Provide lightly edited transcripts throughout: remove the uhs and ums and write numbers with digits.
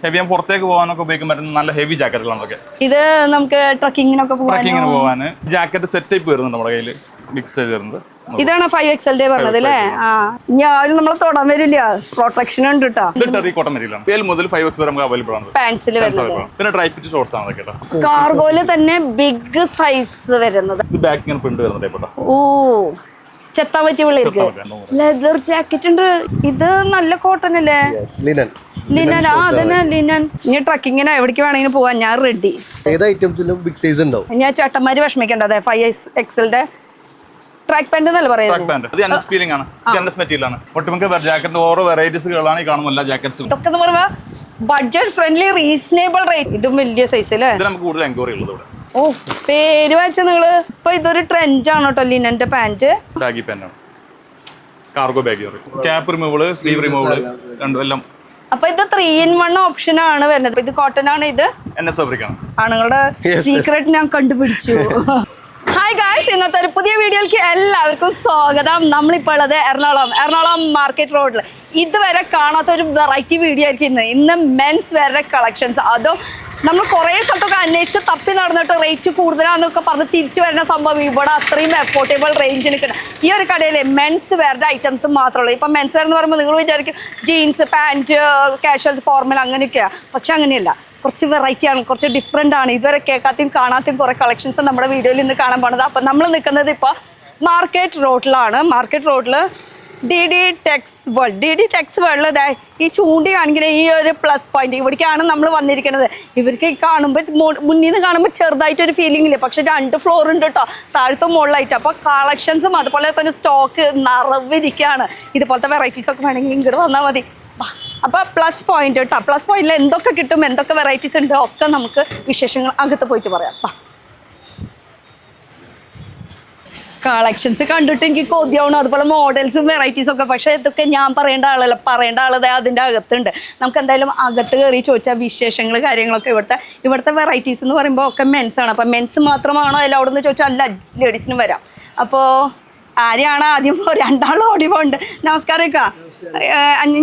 Heavy ഞാൻ പുറത്തേക്ക് പോകാനൊക്കെ ഉപയോഗിക്കാൻ പറ്റുന്ന നല്ല ഹെവി ജാക്കറ്റുകളാണ്. ഇത് നമുക്ക് ട്രക്കിങ്ങിനൊക്കെ പോകാൻ ജാക്കറ്റ് സെറ്റ് ടൈപ്പ് വരുന്നുണ്ട് നമ്മുടെ കയ്യിൽ മിക്സ് ചെയ്ത് വരുന്നത്. ഇതാണ് 5XL പറഞ്ഞത് അല്ലേ? ഞാനും നമ്മളെ തൊടാൻ വരില്ല, പ്രൊട്ടക്ഷൻ ഉണ്ട് കേട്ടോ. മുതൽ 5X വരെ നമുക്ക് അവൈലബിൾ ആണ്. പാൻസിൽ വരുന്നത് പിന്നെ ഡ്രൈ ഫിറ്റ് ഷോർട്സ് ആണ് കേട്ടോ. കാർഗോയില് തന്നെ ബിഗ് സൈസ് വരുന്നത്. ഇത് ബാക്ക് ഇങ്ങനെ പ്രിന്റ് വരുന്നുണ്ട്. ഓ, ചെത്താൻ പറ്റിയ പിള്ളേർക്ക് ലെതർ ജാക്കറ്റ് ഉണ്ട്. ഇത് നല്ല കോട്ടൺ അല്ലേ? ലിനൻ. അതന്നെ ലിനൻ. ഇനി ട്രക്കിങ്ങിന് എവിടേക്ക് വേണമെങ്കിലും പോവാൻ ഞാൻ റെഡി. ബിഗ് സൈസ് ഉണ്ടാവും. ഞാൻ ചേട്ടന്മാര് വിഷമിക്കണ്ട. അതെ 5XLന്റെ ട്രാക്ക് പാന്റ് എന്നല്ല പറയുന്നത്. ഇതൊക്കെ പറയുമ്പോ ബഡ്ജറ്റ് ഫ്രണ്ട്ലി റീസണബിൾ റേറ്റ്. ഇതും വലിയ സൈസ് അല്ലേ? ഓ, പേര് വായിച്ച നിങ്ങള്. ഇപ്പൊ ഇതൊരു ട്രെൻഡ് ആണ് കേട്ടോ ലിനന്റെ പാന്റ്. അപ്പൊ ഇത് 3-in-1 ഓപ്ഷൻ ആണ് വരുന്നത്. ഇത് കോട്ടൺ ആണ്. ഇത് ആണുങ്ങളുടെ സീക്രട്ട് ഞാൻ കണ്ടുപിടിച്ചു. ഹായ് ഗായ്സ്, ഇന്നത്തെ ഒരു പുതിയ വീഡിയോയിലേക്ക് എല്ലാവർക്കും സ്വാഗതം. നമ്മളിപ്പോൾ ഉള്ളത് എറണാകുളം മാർക്കറ്റ് റോഡിൽ. ഇതുവരെ കാണാത്ത ഒരു വെറൈറ്റി വീഡിയോ ആയിരിക്കും ഇന്ന് മെൻസ് വെയറിന്റെ കളക്ഷൻസ്. അതും നമ്മൾ കുറേ സ്ഥലത്തൊക്കെ അന്വേഷിച്ച് തപ്പി നടന്നിട്ട് റേറ്റ് കൂടുതലാണെന്നൊക്കെ പറഞ്ഞ് തിരിച്ചു വരുന്ന സംഭവം ഇവിടെ അത്രയും അഫോർഡബിൾ റേഞ്ചിൽ കിട്ടും. ഈ ഒരു കടയിൽ മെൻസ് വെയറിന്റെ ഐറ്റംസ് മാത്രമേ. ഇപ്പം മെൻസ് വെയർ എന്ന് പറയുമ്പോൾ നിങ്ങൾ വിചാരിക്കും ജീൻസ്, പാൻറ്റ്, കാഷ്വൽ, ഫോർമൽ അങ്ങനെയൊക്കെയാണ്. പക്ഷെ അങ്ങനെയല്ല, കുറച്ച് വെറൈറ്റി ആണ്, കുറച്ച് ഡിഫറെൻ്റ് ആണ്. ഇതുവരെ കേൾക്കാത്തയും കാണാത്തയും കുറേ കളക്ഷൻസ് നമ്മുടെ വീഡിയോയിൽ ഇന്ന് കാണാൻ പോകുന്നത്. അപ്പം നമ്മൾ നിൽക്കുന്നത് ഇപ്പോൾ മാർക്കറ്റ് റോഡിലാണ്. മാർക്കറ്റ് റോഡിൽ DD ടെക്സ് വേൾഡിൽ ഈ ചൂണ്ടി കാണിക്കുന്ന ഈ ഒരു പ്ലസ് പോയിന്റ് ഇവിടേക്കാണ് നമ്മൾ വന്നിരിക്കുന്നത്. ഇവർക്ക് കാണുമ്പോൾ മുന്നിൽ നിന്ന് കാണുമ്പോൾ ചെറുതായിട്ടൊരു ഫീലിംഗ് ഇല്ല, പക്ഷെ 2 ഫ്ലോർ ഉണ്ട് കേട്ടോ, താഴത്തും മുകളിലായിട്ട്. അപ്പോൾ കളക്ഷൻസും അതുപോലെ തന്നെ സ്റ്റോക്ക് നിറവിരിക്കുകയാണ്. ഇതുപോലത്തെ വെറൈറ്റീസ് ഒക്കെ വേണമെങ്കിൽ ഇങ്ങോട്ട് വന്നാൽ മതി. അപ്പോൾ പ്ലസ് പോയിന്റ് കേട്ടോ. പ്ലസ് പോയിന്റിൽ എന്തൊക്കെ കിട്ടും, എന്തൊക്കെ വെറൈറ്റീസ് ഉണ്ട് ഒക്കെ നമുക്ക് വിശേഷങ്ങൾ അകത്ത് പോയിട്ട് പറയാം. കളക്ഷൻസ് കണ്ടിട്ട് എനിക്ക് കൊതിയാവണം, അതുപോലെ മോഡൽസും വെറൈറ്റീസും ഒക്കെ. പക്ഷേ ഇതൊക്കെ ഞാൻ പറയേണ്ട ആളല്ല, പറയേണ്ട ആളത് അതിൻ്റെ അകത്തുണ്ട്. നമുക്ക് എന്തായാലും അകത്ത് കയറി ചോദിച്ചാൽ വിശേഷങ്ങൾ കാര്യങ്ങളൊക്കെ. ഇവിടുത്തെ വെറൈറ്റീസ് എന്ന് പറയുമ്പോൾ ഒക്കെ മെൻസ് ആണ്. അപ്പം മെൻസ് മാത്രമാണോ എല്ലാവിടെ നിന്ന് ചോദിച്ചാൽ അല്ല, ലേഡീസിനും വരാം. അപ്പോൾ ആരെയാണ് ആദ്യം 2 ഓടി പോകുന്നുണ്ട്. നമസ്കാരം അക്ക.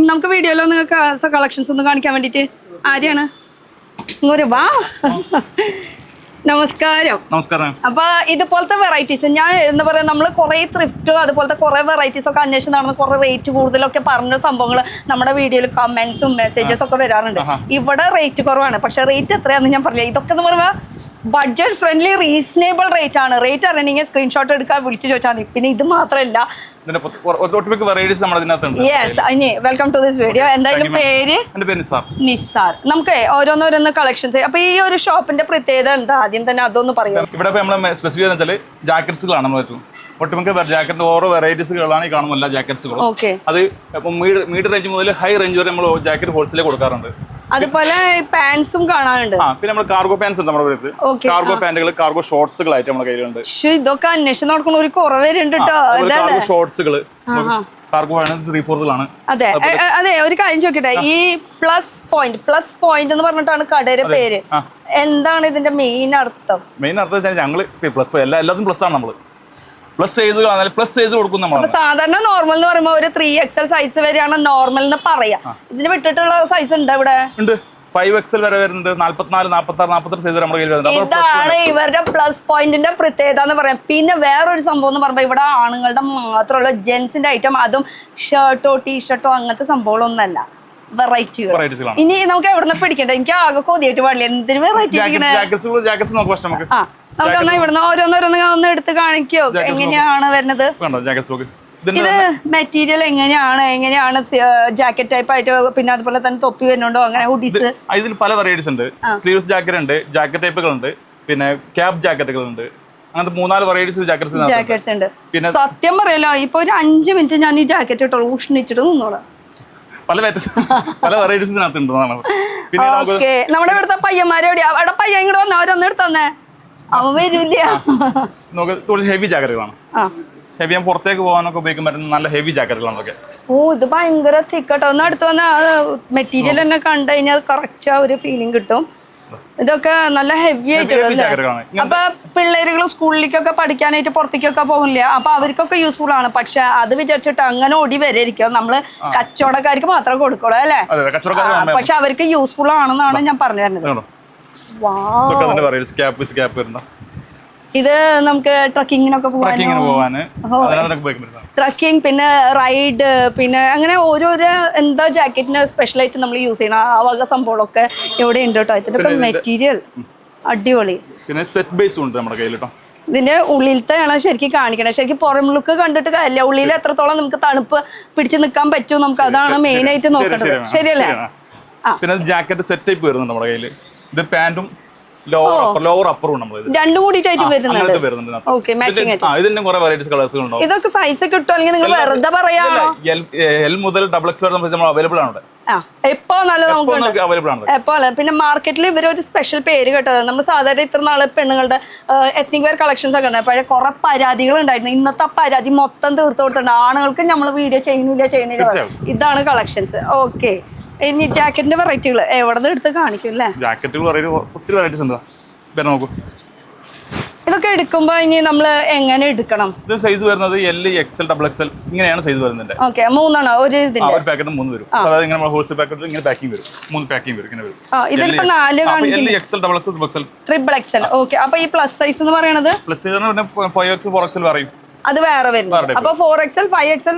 നമുക്ക് വീഡിയോയിൽ നിങ്ങൾക്ക് കളക്ഷൻസ് ഒന്ന് കാണിക്കാൻ വേണ്ടിയിട്ട് ആരെയാണ് ഇങ്ങോട്ട് വാ. നമസ്കാരം. അപ്പൊ ഇതുപോലത്തെ വെറൈറ്റീസ് ഞാൻ എന്താ പറയാ, നമ്മൾ കുറെ ത്രിഫ്റ്റ് അതുപോലത്തെ കുറെ വെറൈറ്റീസ് ഒക്കെ അന്വേഷിച്ച് നടന്ന് കുറെ റേറ്റ് കൂടുതലൊക്കെ പറഞ്ഞ സംഭവങ്ങൾ നമ്മുടെ വീഡിയോയിൽ കമന്റ്സും മെസ്സേജസ് ഒക്കെ വരാറുണ്ട്. ഇവിടെ റേറ്റ് കുറവാണ്, പക്ഷെ റേറ്റ് എത്രയാണെന്ന് ഞാൻ പറഞ്ഞില്ല. ഇതൊക്കെ എന്ന് പറയുമ്പോൾ ബഡ്ജറ്റ് ഫ്രണ്ട്ലി റീസണബിൾ റേറ്റ് ആണ്. റേറ്റ് അറിയണമെങ്കിൽ സ്ക്രീൻഷോട്ട് എടുക്കാൻ വിളിച്ചു ചോദിച്ചാൽ മതി. പിന്നെ ഇത് മാത്രമല്ല, വെൽക്കം ടു ദിസ് വീഡിയോ. എന്തായാലും പേര് നിസാർ. നമുക്ക് ഓരോന്നോരോന്ന് കളക്ഷൻസ്. അപ്പൊ ഈ ഒരു ഷോപ്പിന്റെ പ്രത്യേകത എന്താ, ആദ്യം തന്നെ അതൊന്ന് പറയാം. ഇവിടെ സ്പെസിഫിക് ജാക്കറ്റ്സുകളാണ് ഒട്ടുമിക്ക ജാക്കറ്റിന്റെ ഓരോ വെറൈറ്റീസുകളാണ് ഈ കാണുന്ന എല്ലാ ജാക്കറ്റ്സുകളും. അത് മീഡിയം റേഞ്ച് മുതൽ ഹൈ റേഞ്ച് വരെ നമ്മൾ ജാക്കറ്റ് ഹോൾസെയിൽ കൊടുക്കാറുണ്ട്. അതുപോലെ പാൻസും കാണാനുണ്ട്. പിന്നെ നമ്മൾ കാർഗോ പാൻസ് ഉണ്ട് നമ്മുടെ അടുത്ത്. കാർഗോ പാന്റുകൾ, കാർഗോ ഷോർട്സുകളായിട്ട് നമ്മുടെ കയ്യിലുണ്ട്. ഇതൊക്കെ അന്വേഷണം നടക്കുന്ന ഒരു കുറവുണ്ട് കേട്ടോ. ഷോർട്സുകൾ കാർഗോ ആണ് 3/4 അതെ അതെ. ഒരു കാര്യം ചോദിക്കട്ടെ, ഈ പ്ലസ് പോയിന്റ് എന്ന് പറഞ്ഞിട്ടാണ് കടയുടെ പേര്. എന്താണ് ഇതിന്റെ മെയിൻ അർത്ഥം? ഞങ്ങൾ എല്ലാത്തും പ്ലസ് ആണ്. നമ്മള് പ്ലസ് സൈസ് കൊടുക്കും നമ്മൾ. സാധാരണ നോർമൽ എന്ന് പറയുമ്പോൾ ഒരു 3XL സൈസ് വരെയാണ് നോർമൽ എന്ന് പറയാം. ഇതിന് വിട്ടിട്ടുള്ള സൈസ് ഉണ്ട് ഇവിടെ? ഉണ്ട്. 5XL വരെ വരുന്നുണ്ട്. 44, 46, 48 സൈസ് നമ്മുടെ കയ്യിൽ വരുന്നുണ്ട്. ഇതാണ് ഇവരുടെ പ്ലസ് പോയിന്റിന്റെ പ്രത്യേകത എന്ന് പറയാം. പിന്നെ വേറൊരു സംഭവം എന്ന് പറയുമ്പോൾ ഇവിടെ ആണുങ്ങളുടെ മാത്രമുള്ള ജെൻസിന്റെ ഐറ്റം, അതും ഷർട്ടോ ടീഷർട്ടോ അങ്ങനത്തെ സംഭവങ്ങളൊന്നല്ല, വെറൈറ്റികൾ. ഇനി നമുക്ക് എവിടെ നിന്ന് പിടിക്കണ്ട? എനിക്ക് ആകെ കൊതിയായിട്ട് പാടില്ല, എന്തിനു വെറൈറ്റി. നമുക്കെന്നാ ഇവിടുന്ന് ഓരോന്നോരോന്ന് ഒന്ന് എടുത്ത് കാണിക്കോ, എങ്ങനെയാണ് വരുന്നത്? ഇത് മെറ്റീരിയൽ എങ്ങനെയാണ് ജാക്കറ്റ് ടൈപ്പ് ആയിട്ട്, പിന്നെ അതുപോലെ തന്നെ തൊപ്പി വരുന്നുണ്ടോ, അങ്ങനെ ഹുഡീസ്? ഇതിൽ പല വെറൈറ്റീസ് ഉണ്ട്. സ്ലീവ്സ് ജാക്കറ്റ് ഉണ്ട്, ജാക്കറ്റ് ടൈപ്പുകൾ ഉണ്ട്, പിന്നെ ക്യാപ് ജാക്കറ്റുകൾ ഉണ്ട്. അങ്ങനത്തെ 3-4 വെറൈറ്റീസ് ജാക്കറ്റ്സ് ഉണ്ട്. പിന്നെ സത്യം പറയല്ലോ, ഇപ്പൊ ഒരു 5 മിനിറ്റ് ഞാൻ ഈ ജാക്കറ്റ് ഇട്ടോ ഊഷ്ണിച്ചിട്ട് നിന്നോളാം. പല വെറൈറ്റീസ് ഇതിനകത്തുണ്ട്. പിന്നെ നമ്മുടെ ഇവിടുത്തെ പയ്യന്മാരെവിടെ? അവിടെ പയ്യൻ ഇങ്ങോട്ട് വന്ന അവരൊന്നും എടുത്തന്നെ, അവൻ വരൂല്ല. ഹെവി ജാക്കറ്റുകളാണ്. ഹെവി ഞാൻ പുറത്തേക്ക് പോകാനൊക്കെ ഉപയോഗിക്കാൻ പറ്റുന്ന നല്ല ഹെവി ജാക്കറ്റുകളാണ്. ഓ, ഇത് ഭയങ്കര തിക്കട്ടോ. ഒന്ന് അടുത്ത് വന്ന മെറ്റീരിയൽ തന്നെ കണ്ടു കഴിഞ്ഞാൽ കറക്റ്റ് ആ ഒരു ഫീലിംഗ് കിട്ടും. ഇതൊക്കെ നല്ല ഹെവി ആയിട്ടുള്ളത്. അപ്പൊ പിള്ളേരുകൾ സ്കൂളിലേക്കൊക്കെ പഠിക്കാനായിട്ട് പുറത്തേക്കൊക്കെ പോകില്ല, അപ്പൊ അവർക്കൊക്കെ യൂസ്ഫുൾ ആണ്. പക്ഷെ അത് വിചാരിച്ചിട്ട് അങ്ങനെ ഓടി വരായിരിക്കും, നമ്മള് കച്ചവടക്കാർക്ക് മാത്രമേ കൊടുക്കുള്ളൂ അല്ലേ? പക്ഷെ അവർക്ക് യൂസ്ഫുൾ ആണെന്നാണ് ഞാൻ പറഞ്ഞു വരുന്നത്. ഇത് നമുക്ക് ട്രക്കിങ്ങിനൊക്കെ പോകാൻ, ട്രക്കിംഗ് പിന്നെ റൈഡ് പിന്നെ അങ്ങനെ ഓരോരോ എന്താ ജാക്കറ്റിന് സ്പെഷ്യലായിട്ട് നമ്മൾ യൂസ് ചെയ്യണം ആ വക സംഭവങ്ങളൊക്കെ ഇവിടെ ഉണ്ട് കേട്ടോ. ഇതിന്റെ മെറ്റീരിയൽ അടിപൊളി. പിന്നെ സെറ്റ് ബേസ് ഉണ്ട് നമ്മുടെ കയ്യിൽ കേട്ടോ. ഇതിന്റെ ഉള്ളിലത്തെയാണ് ശരിക്കും കാണിക്കണത്. ശരിക്കും പുറം ലുക്ക് കണ്ടിട്ട് കാര്യമില്ല, ഉള്ളിൽ എത്രത്തോളം നമുക്ക് തണുപ്പ് പിടിച്ചു നിൽക്കാൻ പറ്റും, നമുക്ക് അതാണ് മെയിൻ ആയിട്ട് നോക്കേണ്ടത്. ശരിയല്ലേ? പിന്നെ ജാക്കറ്റ് സെറ്റ് ടൈപ്പ് വരുന്നുണ്ട് നമ്മുടെ കയ്യിൽ. ഇത് പാന്റും ലോവർ അപ്പറും രണ്ടും കൂടിയിട്ടായിട്ട് വരുന്നുണ്ട്. ഓക്കെ, മാച്ചിങ് ആയിട്ട്. ഇതിന്റെ കുറെ വെറൈറ്റീസ് കളേഴ്സുകൾ ഉണ്ടാവും. ഇതൊക്കെ സൈസ് കിട്ടും അല്ലെങ്കിൽ നിങ്ങൾ വെറുതെ പറയാണോ? എൽ മുതൽ ഡബിൾ എക്സ് വരെ നമ്മൾ അവൈലബിൾ ആണ്. എപ്പോ നല്ല നമുക്ക് അവൈലബിൾ ആണ്. എപ്പോ പിന്നെ മാർക്കറ്റിൽ ഇവരൊരു സ്പെഷ്യൽ പേര് കേട്ടത്. നമ്മൾ സാധാരണ ഇത്ര നാളെ പെണ്ണുങ്ങളുടെ എത്നിക് വെയർ കളക്ഷൻസ് ഒക്കെ ഉണ്ട്. പഴയ കുറെ പരാതികൾ ഉണ്ടായിരുന്നു. ഇന്നത്തെ പരാതി മൊത്തം തീർത്ത് കൊടുത്തിട്ടുണ്ട്. ആണുങ്ങൾക്ക് നമ്മൾ വീഡിയോ ചെയ്യുന്നില്ല. ഇതാണ് കളക്ഷൻസ്. ഓക്കെ, ഇനി ജാക്കറ്റിന്റെ വെറൈറ്റികൾ എവിടെ നിന്ന് എടുത്ത് കാണിക്കും അല്ലേ? ജാക്കറ്റുകൾ ഒത്തിരി വെറൈറ്റീസ് ഉണ്ട്. നോക്കൂ, ഇതൊക്കെ എടുക്കുമ്പോ ഇനി നമ്മൾ എങ്ങനെ എടുക്കണം? ഇത് സൈസ് വരുന്നത് എൽ, എക്സൽ, ഡബിൾ എക്സൽ ഇങ്ങനെയാണ് സൈസ് വരുന്നത്. ഓക്കെ, മൂന്നാണോ ഒരു ഇതിന്റെ? ഒരു പാക്കറ്റ് 3 വരും. അതായത് ഇങ്ങനെ ഹോൾസെയിൽ പാക്കറ്റിൽ ഇങ്ങനെ പാക്കിംഗ് വരും. 3 പാക്കിംഗ് വരും. ഇങ്ങനെ വരും. ഇതിലിപ്പോ 4 കാണിക്കുന്നു. XL, double XL, triple XL. Okay, അപ്പൊ ഈ പ്ലസ് സൈസ് എന്ന് പറയുന്നത് പ്ലസ് സൈസ് ആണ്. 5XL, 4XL പറയും. അത് വേറെ വരുന്നത്. അപ്പൊ 4XL, 5XL,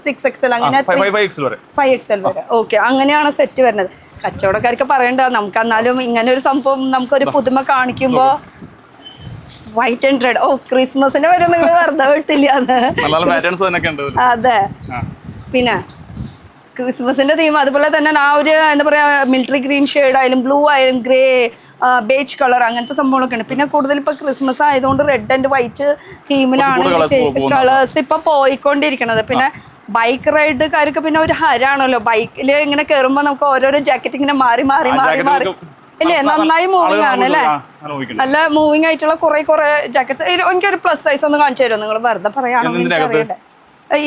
6XL അങ്ങനെ 5XL വരെ. 5XL വരെ. ഓക്കെ, അങ്ങനെയാണ് സെറ്റ് വരുന്നത്. കച്ചവടക്കാർക്ക് പറയണ്ട, നമുക്ക് എന്നാലും ഇങ്ങനെ ഒരു സംഭവം നമുക്കൊരു പുതുമ കാണിക്കുമ്പോ വൈറ്റ് ആൻഡ് റെഡ്. ഓ, ക്രിസ്മസിന് വരെ നിങ്ങൾ വെറുതെ വിട്ടില്ല. അതെ, പിന്നെ ക്രിസ്മസിന്റെ തീം അതുപോലെ തന്നെ ആ ഒരു എന്താ പറയാ മിലിറ്ററി ഗ്രീൻ ഷെയ്ഡ് ആയാലും ബ്ലൂ ആയാലും ഗ്രേ ബേജ് കളർ അങ്ങനത്തെ സംഭവങ്ങളൊക്കെ ഉണ്ട്. പിന്നെ കൂടുതൽ ഇപ്പൊ ക്രിസ്മസ് ആയതുകൊണ്ട് റെഡ് ആൻഡ് വൈറ്റ് തീമിലാണ് കളേഴ്സ് ഇപ്പൊ പോയിക്കൊണ്ടിരിക്കണത്. പിന്നെ ബൈക്ക് റൈഡുകാർക്ക് പിന്നെ ഒരു ഹരാണല്ലോ, ബൈക്കിൽ ഇങ്ങനെ കയറുമ്പോ നമുക്ക് ഓരോരോ ജാക്കറ്റ് ഇങ്ങനെ മാറി മാറി മാറി മാറി അല്ലേ? നന്നായി മൂവിങ് ആണ് അല്ലേ? നല്ല മൂവിങ് ആയിട്ടുള്ള കുറെ ജാക്കറ്റ്സ്. എനിക്കൊരു പ്ലസ് സൈസ് ഒന്ന് കാണിച്ചു തരുമോ? നിങ്ങൾ വെറുതെ പറയാണോ?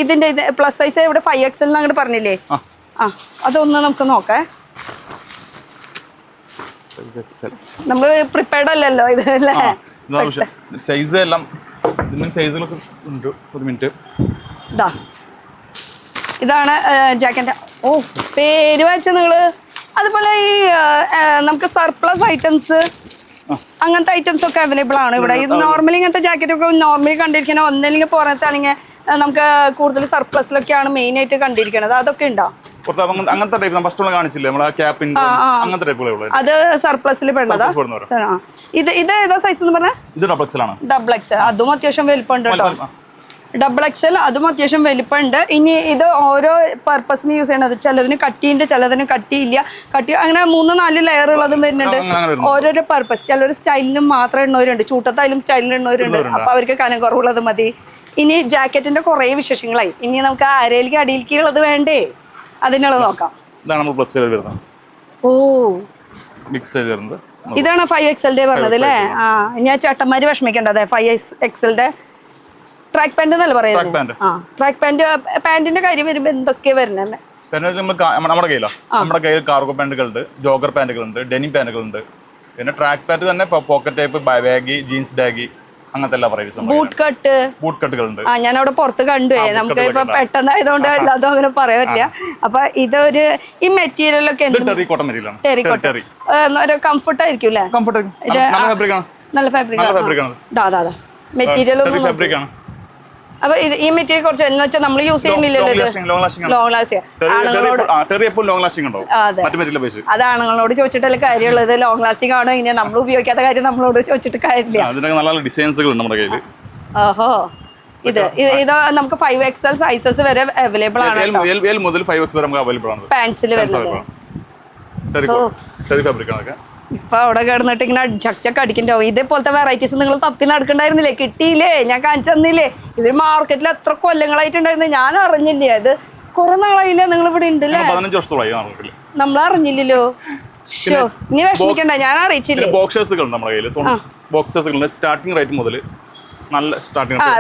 ഇതിന്റെ പ്ലസ് സൈസ് ഇവിടെ 5XL എന്ന് അങ്ങോട്ട് പറഞ്ഞില്ലേ? അതൊന്ന് നമുക്ക് നോക്കാം. നമ്മൾ പ്രിപ്പയർഡ് അല്ലല്ലോ ഇത് അല്ലേ? സൈസ് എല്ലാം സൈസുകളൊക്കെ ഉണ്ട്. ഒരു മിനിറ്റ്. ഇതാണ് ജാക്കറ്റ്. ഓ, പേര് വായിച്ച നിങ്ങള്. അതുപോലെ ഈ നമുക്ക് സർപ്ലസ് ഐറ്റംസ് അങ്ങനത്തെ ഐറ്റംസ് ഒക്കെ അവൈലബിൾ ആണ് ഇവിടെ. ഇത് നോർമലി ഇങ്ങനത്തെ ജാക്കറ്റ് ഒക്കെ നോർമലി കണ്ടിരിക്കണം ഒന്നല്ലെങ്കിൽ പുറത്താണെങ്കിൽ നമുക്ക് കൂടുതൽ സർപ്ലസിലൊക്കെയാണ് മെയിൻ ആയിട്ട് കണ്ടിരിക്കുന്നത്. അതൊക്കെ ഉണ്ടോ? അങ്ങനത്തെ ടൈപ്പ് ഫസ്റ്റ് കാണിച്ചില്ലേ നമ്മളെ ക്യാപ്പിൻ അങ്ങനത്തെ ടൈപ്പുകളേ. അത് സർപ്ലസിൽ പെടുന്നതാ. ഇത് ഏതാ സൈസ് എന്ന് പറഞ്ഞാൽ? ഇത് ഡബിൾ എക്സൽ ആണ്. ഡബിൾ എക്സൽ അതും അത്യാവശ്യം വലിപ്പമുണ്ട് കേട്ടോ. ഡബിൾ എക്സൽ അതും അത്യാവശ്യം വലിപ്പമുണ്ട്. ഇനി ഇത് ഓരോ പർപ്പസിന് യൂസ് ചെയ്യണത്. ചിലതിന് കട്ടിയുണ്ട്, ചിലതിന് കട്ടിയില്ല. കട്ടി അങ്ങനെ 3-4 ലെയർ ഉള്ളതും വരുന്നുണ്ട്. ഓരോരോ പർപ്പസ്. ചിലർ സ്റ്റൈലിനും മാത്രം ഇടുന്നവരുണ്ട്, ചൂട്ടത്തായാലും സ്റ്റൈലിന് ഇടുന്നവരുണ്ട്. അപ്പൊ അവർക്ക് കനം കുറവുള്ളത് മതി. ഇനി ജാക്കറ്റിന്റെ കുറെ വിശേഷങ്ങളായി. ഇനി നമുക്ക് അരയിലേക്ക് അടിയിലേക്ക് ഉള്ളത് വേണ്ടേ? അതിനുള്ളത് നോക്കാം. ഓ, ഇതാണ് 5XL പറഞ്ഞത് അല്ലേ? ഞാൻ ചേട്ടന്മാര് വിഷമിക്കേണ്ടത് 5XL ട്രാക്ക് പാന്റ് എന്നല്ല പറയുന്നത്. ട്രാക്ക് പാന്റ് പാന്റിന്റെ കാര്യം വരുമ്പോ എന്തൊക്കെയാ വരുന്നത്? നമ്മുടെ കയ്യിൽ കാർഗോ പാന്റുകളുണ്ട്, ജോഗർ പാന്റുകളുണ്ട്, ഡെനിം പാന്റുകളുണ്ട്. പിന്നെ ട്രാക്ക് പാന്റ് തന്നെ pocket type, baggy, jeans baggy അങ്ങനത്തെ എല്ലാ വെറൈറ്റീസും. ബൂട്ട് കട്ടുകളുണ്ട്. ഞാൻ അവിടെ പുറത്ത് കണ്ടു. നമുക്ക് ഇപ്പൊ പെട്ടെന്നായതുകൊണ്ട് എല്ലാതും അങ്ങനെ പറയാൻ പറ്റില്ല. അപ്പൊ ഇതൊരു ഈ മെറ്റീരിയൽ ഒക്കെ കംഫർട്ട് ആയിരിക്കും അല്ലേ? നല്ല ഫാബ്രിക് മെറ്റീരിയൽ. അപ്പൊ ഈ മെറ്റീരിയൽ കുറച്ച് എന്ന് വെച്ചാൽ നമ്മൾ യൂസ് ചെയ്യുന്നില്ലല്ലോ. ലോങ് ലാസ്റ്റിംഗ് അത് ആണുങ്ങളോട് ചോദിച്ചിട്ടല്ലേ കാര്യമുള്ളത്. ലോങ് ലാസ്റ്റിംഗ് ആണോ ഇങ്ങനെ നമ്മൾ ഉപയോഗിക്കാത്ത കാര്യം നമ്മളോട് ചോദിച്ചിട്ട് കാര്യമില്ല. ഓഹോ, ഇത് നമുക്ക് 5XL സൈസസ് വരെ അവൈലബിൾ ആണ്. പാൻസിൽ വരുന്നത് ഇപ്പൊ അവിടെ കിടന്നിട്ട് ഇങ്ങനെ ചക്ചക്ക് അടിക്കണ്ടാവും. ഇതേപോലത്തെ വെറൈറ്റീസ് നിങ്ങൾ തപ്പി നടക്കണ്ടായിരുന്നില്ലേ? കിട്ടിയില്ലേ? ഞാൻ കാണിച്ചു തന്നില്ലേ? ഇവര് മാർക്കറ്റിൽ എത്ര കൊല്ലങ്ങളായിട്ടുണ്ടായിരുന്നു, ഞാൻ അറിഞ്ഞില്ലേ? അത് കുറെ നാളായില്ലേ നിങ്ങൾ ഇവിടെ ഉണ്ടല്ലേ? നമ്മൾ അറിഞ്ഞില്ലല്ലോ. ഇനി വിഷമിക്കണ്ട, ഞാൻ അറിയിച്ചില്ലേ?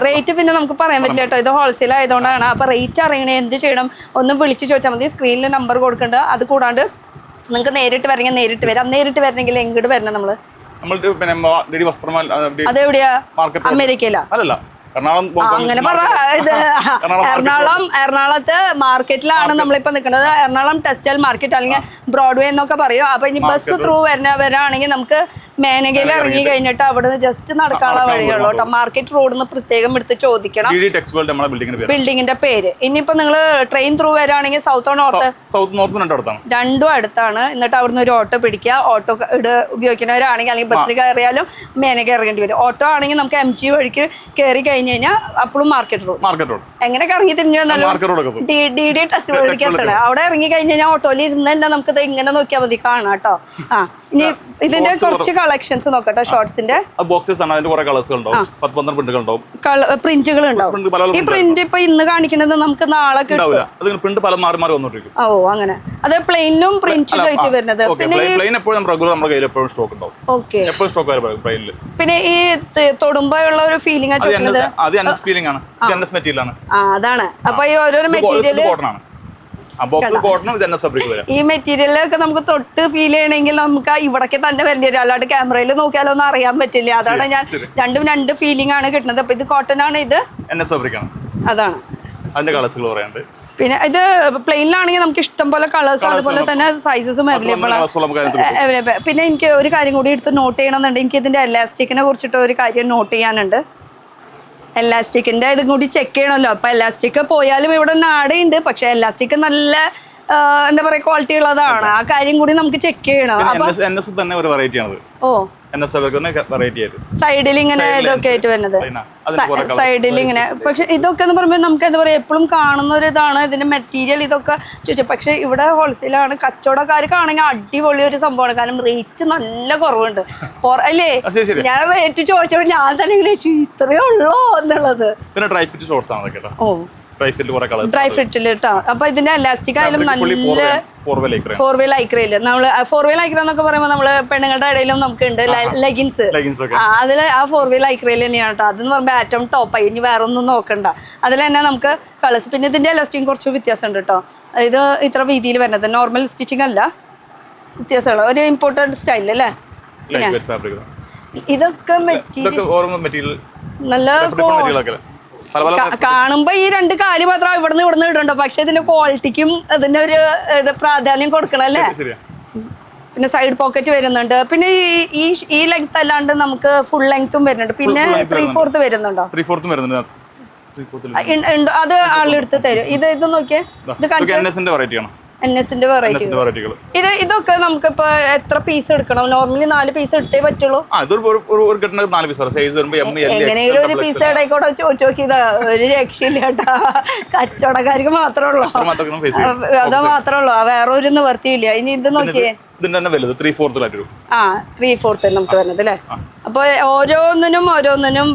റേറ്റ് പിന്നെ നമുക്ക് പറയാൻ പറ്റില്ല കേട്ടോ. ഇത് ഹോൾസെയിൽ ആയതുകൊണ്ടാണ്. അപ്പൊ റേറ്റ് അറിയണേ എന്ത് ചെയ്യണം ഒന്ന് വിളിച്ച് ചോദിച്ചാൽ മതി. സ്ക്രീനിൽ നമ്പർ കൊടുക്കണ്ട. അത് കൂടാണ്ട് നിങ്ങൾക്ക് നേരിട്ട് വരണമെങ്കിൽ നേരിട്ട് വരാം. നേരിട്ട് വരണമെങ്കിൽ എങ്ങോട്ട് വരണം നമ്മള്? അതെവിടെയാ? അമേരിക്കയിലാ? അല്ലല്ല, അങ്ങനെ പറ. ഇത് എറണാകുളത്ത് മാർക്കറ്റിലാണ് നമ്മളിപ്പോ നിൽക്കുന്നത്. എറണാകുളം ടെക്സ്റ്റൈൽ മാർക്കറ്റ് അല്ലെങ്കിൽ ബ്രോഡ്വേ എന്നൊക്കെ പറയും. അപ്പൊ ഇനി ബസ് ത്രൂ വരാണെങ്കിൽ നമുക്ക് മേനകയിൽ ഇറങ്ങി കഴിഞ്ഞിട്ട് അവിടുന്ന് ജസ്റ്റ് നടക്കാനുള്ള വഴിയുള്ളൂ കേട്ടോ. മാർക്കറ്റ് റോഡിൽ നിന്ന് പ്രത്യേകം എടുത്ത് ചോദിക്കണം ബിൽഡിങ്ങിന്റെ പേര്. ഇനിയിപ്പോ നിങ്ങൾ ട്രെയിൻ ത്രൂ വരാണെങ്കിൽ സൗത്ത് നോർത്ത്? രണ്ടും അടുത്താണ്. എന്നിട്ട് അവിടുന്ന് ഒരു ഓട്ടോ പിടിക്കുക. ഓട്ടോ ഉപയോഗിക്കുന്നവരാണെങ്കിൽ അല്ലെങ്കിൽ ബസ്സിൽ കയറിയാലും മേനക ഇറങ്ങേണ്ടി വരും. ഓട്ടോ ആണെങ്കിൽ നമുക്ക് MG വഴിക്ക് കയറി കഴിഞ്ഞ് കഴിഞ്ഞാൽ അപ്പോഴും മാർക്കറ്റ് റോഡ്. എങ്ങനെ ഇറങ്ങി തിരിഞ്ഞു വന്നാലും DD ടെക്സ്റ്റ് വഴിക്ക് എത്തണം. അവിടെ ഇറങ്ങി കഴിഞ്ഞ് കഴിഞ്ഞാൽ ഓട്ടോയിൽ ഇരുന്ന് തന്നെ നമുക്കിത് ഇങ്ങനെ നോക്കിയാൽ മതി, കാണാം കേട്ടോ. ഇനി ഇതിന്റെ കുറച്ച് കളക്ഷൻസ് നോക്കട്ടെ. ഷോർട്സിന്റെ പ്രിന്റുകൾ ഉണ്ടാവും. ഈ പ്രിന്റ് ഇപ്പൊ ഇന്ന് കാണിക്കുന്നത് നമുക്ക് നാളെ കിട്ടും. ഓ അങ്ങനെ. അത് പ്ലെയിനും പ്രിന്റിലും ആയിട്ട് വരുന്നത്. പിന്നെ ഈ തൊടുമ്പോഴുള്ള ഒരു ഫീലിംഗ് അതാണ്. അപ്പൊ ഈ ഓരോരോ മെറ്റീരിയൽ ഈ മെറ്റീരിയലൊക്കെ നമുക്ക് തൊട്ട് ഫീൽ ചെയ്യണമെങ്കിൽ നമുക്ക് ഇവിടേക്ക് തന്നെ വരേണ്ടി വരും. അല്ലാണ്ട് ക്യാമറയിൽ നോക്കിയാലോ ഒന്നും അറിയാൻ പറ്റില്ല. അതാണ് ഞാൻ രണ്ടും രണ്ട് ഫീലിംഗ് ആണ് കിട്ടുന്നത്. അപ്പൊ ഇത് കോട്ടൺ ആണ്, ഇത് അതാണ്. പിന്നെ ഇത് പ്ലെയിനിലാണെങ്കിൽ നമുക്ക് ഇഷ്ടം പോലെ കളേഴ്സ് അതുപോലെ തന്നെ സൈസസും അവൈലബിൾ ആണ്. പിന്നെ എനിക്ക് ഒരു കാര്യം കൂടി എടുത്ത് നോട്ട് ചെയ്യണമെന്നുണ്ട്. എനിക്ക് ഇതിന്റെ എലാസ്റ്റിക്കിനെ കുറിച്ചിട്ട് ഒരു കാര്യം നോട്ട് ചെയ്യാനുണ്ട്. എലാസ്റ്റിക്കിന്റെ ഇതും കൂടി ചെക്ക് ചെയ്യണമല്ലോ. അപ്പൊ എലാസ്റ്റിക് പോയാലും ഇവിടെ നാടുണ്ട്, പക്ഷെ എലാസ്റ്റിക് നല്ല എന്താ പറയാ ക്വാളിറ്റി ഉള്ളതാണ്. ആ കാര്യം കൂടി നമുക്ക് ചെക്ക് ചെയ്യണം. സൈഡിൽ ഇങ്ങനെ ഇതൊക്കെ ആയിട്ട് വരുന്നത്, സൈഡിൽ ഇങ്ങനെ. പക്ഷെ ഇതൊക്കെ എന്ന് പറയുമ്പോൾ നമുക്ക് എന്താ പറയാ എപ്പോഴും കാണുന്ന ഒരു ഇതാണ് ഇതിന്റെ മെറ്റീരിയൽ ഇതൊക്കെ ചോദിച്ചു. പക്ഷെ ഇവിടെ ഹോൾസെയിലാണ്. കച്ചവടക്കാർക്കാണെങ്കിൽ അടിപൊളി ഒരു സംഭവമാണ്. കാരണം റേറ്റ് നല്ല കുറവുണ്ട് അല്ലേ? ഞാൻ റേറ്റ് ചോദിച്ചപ്പോൾ ഞാൻ തന്നെ ഇത്രയേ ഉള്ളൂ എന്നുള്ളത്. ഓ ഡ്രൈ ഫിറ്റിൽ കേട്ടോ. അപ്പൊ ഇതിന്റെ എലാസ്റ്റിക് ആയാലും നല്ല 4-wheel ലൈക്രയില് നമ്മള് 4-wheel ലൈക്ര എന്നൊക്കെ പറയുമ്പോൾ നമ്മള് പെണ്ണുങ്ങളുടെ ഇടയിലും നമുക്ക് ഉണ്ട് ലെഗിൻസ്. അതില് ആ 4-wheel ലൈക്രയിൽ തന്നെയാണ് കേട്ടോ. അതെന്ന് പറയുമ്പോൾ ആറ്റം ടോപ്പായി. ഇനി വേറെ ഒന്നും നോക്കണ്ട. അതിൽ തന്നെ നമുക്ക് കളേഴ്സ്. പിന്നെ ഇതിന്റെ എലാസ്റ്റിക് കുറച്ച് വ്യത്യാസം ഉണ്ട് കേട്ടോ. ഇത് ഇത്ര വീതിയിൽ വരുന്നത് നോർമൽ സ്റ്റിച്ചിങ് അല്ല, വ്യത്യാസമുള്ള ഒരു ഇമ്പോർട്ടൻറ്റ് സ്റ്റൈൽ അല്ലേ. ഇതൊക്കെ മെറ്റീരിയൽ നല്ല കാണുമ്പോ ഈ രണ്ട് കാല് മാത്രം ഇവിടുന്ന് ഇടുന്നുണ്ടോ, പക്ഷെ ഇതിന്റെ ക്വാളിറ്റിക്കും അതിന്റെ ഒരു പ്രാധാന്യം കൊടുക്കണല്ലേ. പിന്നെ സൈഡ് പോക്കറ്റ് വരുന്നുണ്ട്. പിന്നെ ഈ ലെങ്ത് അല്ലാണ്ട് നമുക്ക് ഫുൾ ലെങ്ത്തും വരുന്നുണ്ട്. പിന്നെ 3/4 വരുന്നുണ്ടോ? അത് ആളെടുത്ത് തരും. ഇത് നോക്കിയേ, ഇത് NS-ന്റെ വെറൈറ്റികൾ. ഇതൊക്കെ നമുക്കിപ്പോ എത്ര പീസ് എടുക്കണം? നോർമലി 4 പീസ് എടുത്തേ പറ്റുള്ളൂ. എങ്ങനെയെങ്കിലും ഒരു പീസ് ഇടയ്ക്കൂടെ ചോദിച്ചു നോക്കിയതാ. ഒരു രക്ഷയില്ല കേട്ടാ. കച്ചവടക്കാർക്ക് മാത്രമേ ഉള്ളൂ, അത് മാത്രമേ ഉള്ളൂ. വേറെ ഒരു നിവർത്തിയില്ല. ഇനി ഇത് നോക്കിയേ, 3/4 നമുക്ക് വരുന്നത് അല്ലേ. അപ്പൊ ഓരോന്നിനും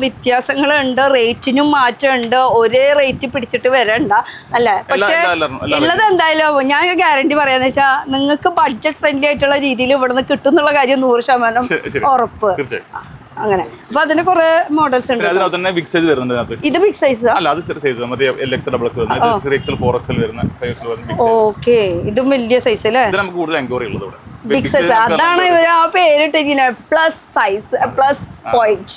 വ്യത്യാസങ്ങളുണ്ട്, റേറ്റിനും മാറ്റമുണ്ട്. ഒരേ റേറ്റ് പിടിച്ചിട്ട് വരണ്ട അല്ലേ. പക്ഷെ ഉള്ളത് എന്തായാലും ഞാൻ ഗ്യാരണ്ടി പറയാന്ന് വെച്ചാൽ നിങ്ങൾക്ക് ബഡ്ജറ്റ് ഫ്രണ്ട്ലി ആയിട്ടുള്ള രീതിയിൽ ഇവിടുന്ന് കിട്ടും എന്നുള്ള കാര്യം 100% ഉറപ്പ്. അങ്ങനെ. അപ്പൊ അതിന് കുറെ മോഡൽസ് ഉണ്ട്. ഇത് ബിഗ് സൈസ്. ഓക്കെ, ഇതും വലിയ സൈസ് അല്ലേ. Big size. അതാണ് ഇവർ ആ പേരിട്ടിരിക്കുന്നത്, പ്ലസ് സൈസ്, പ്ലസ് പോയിന്റ്.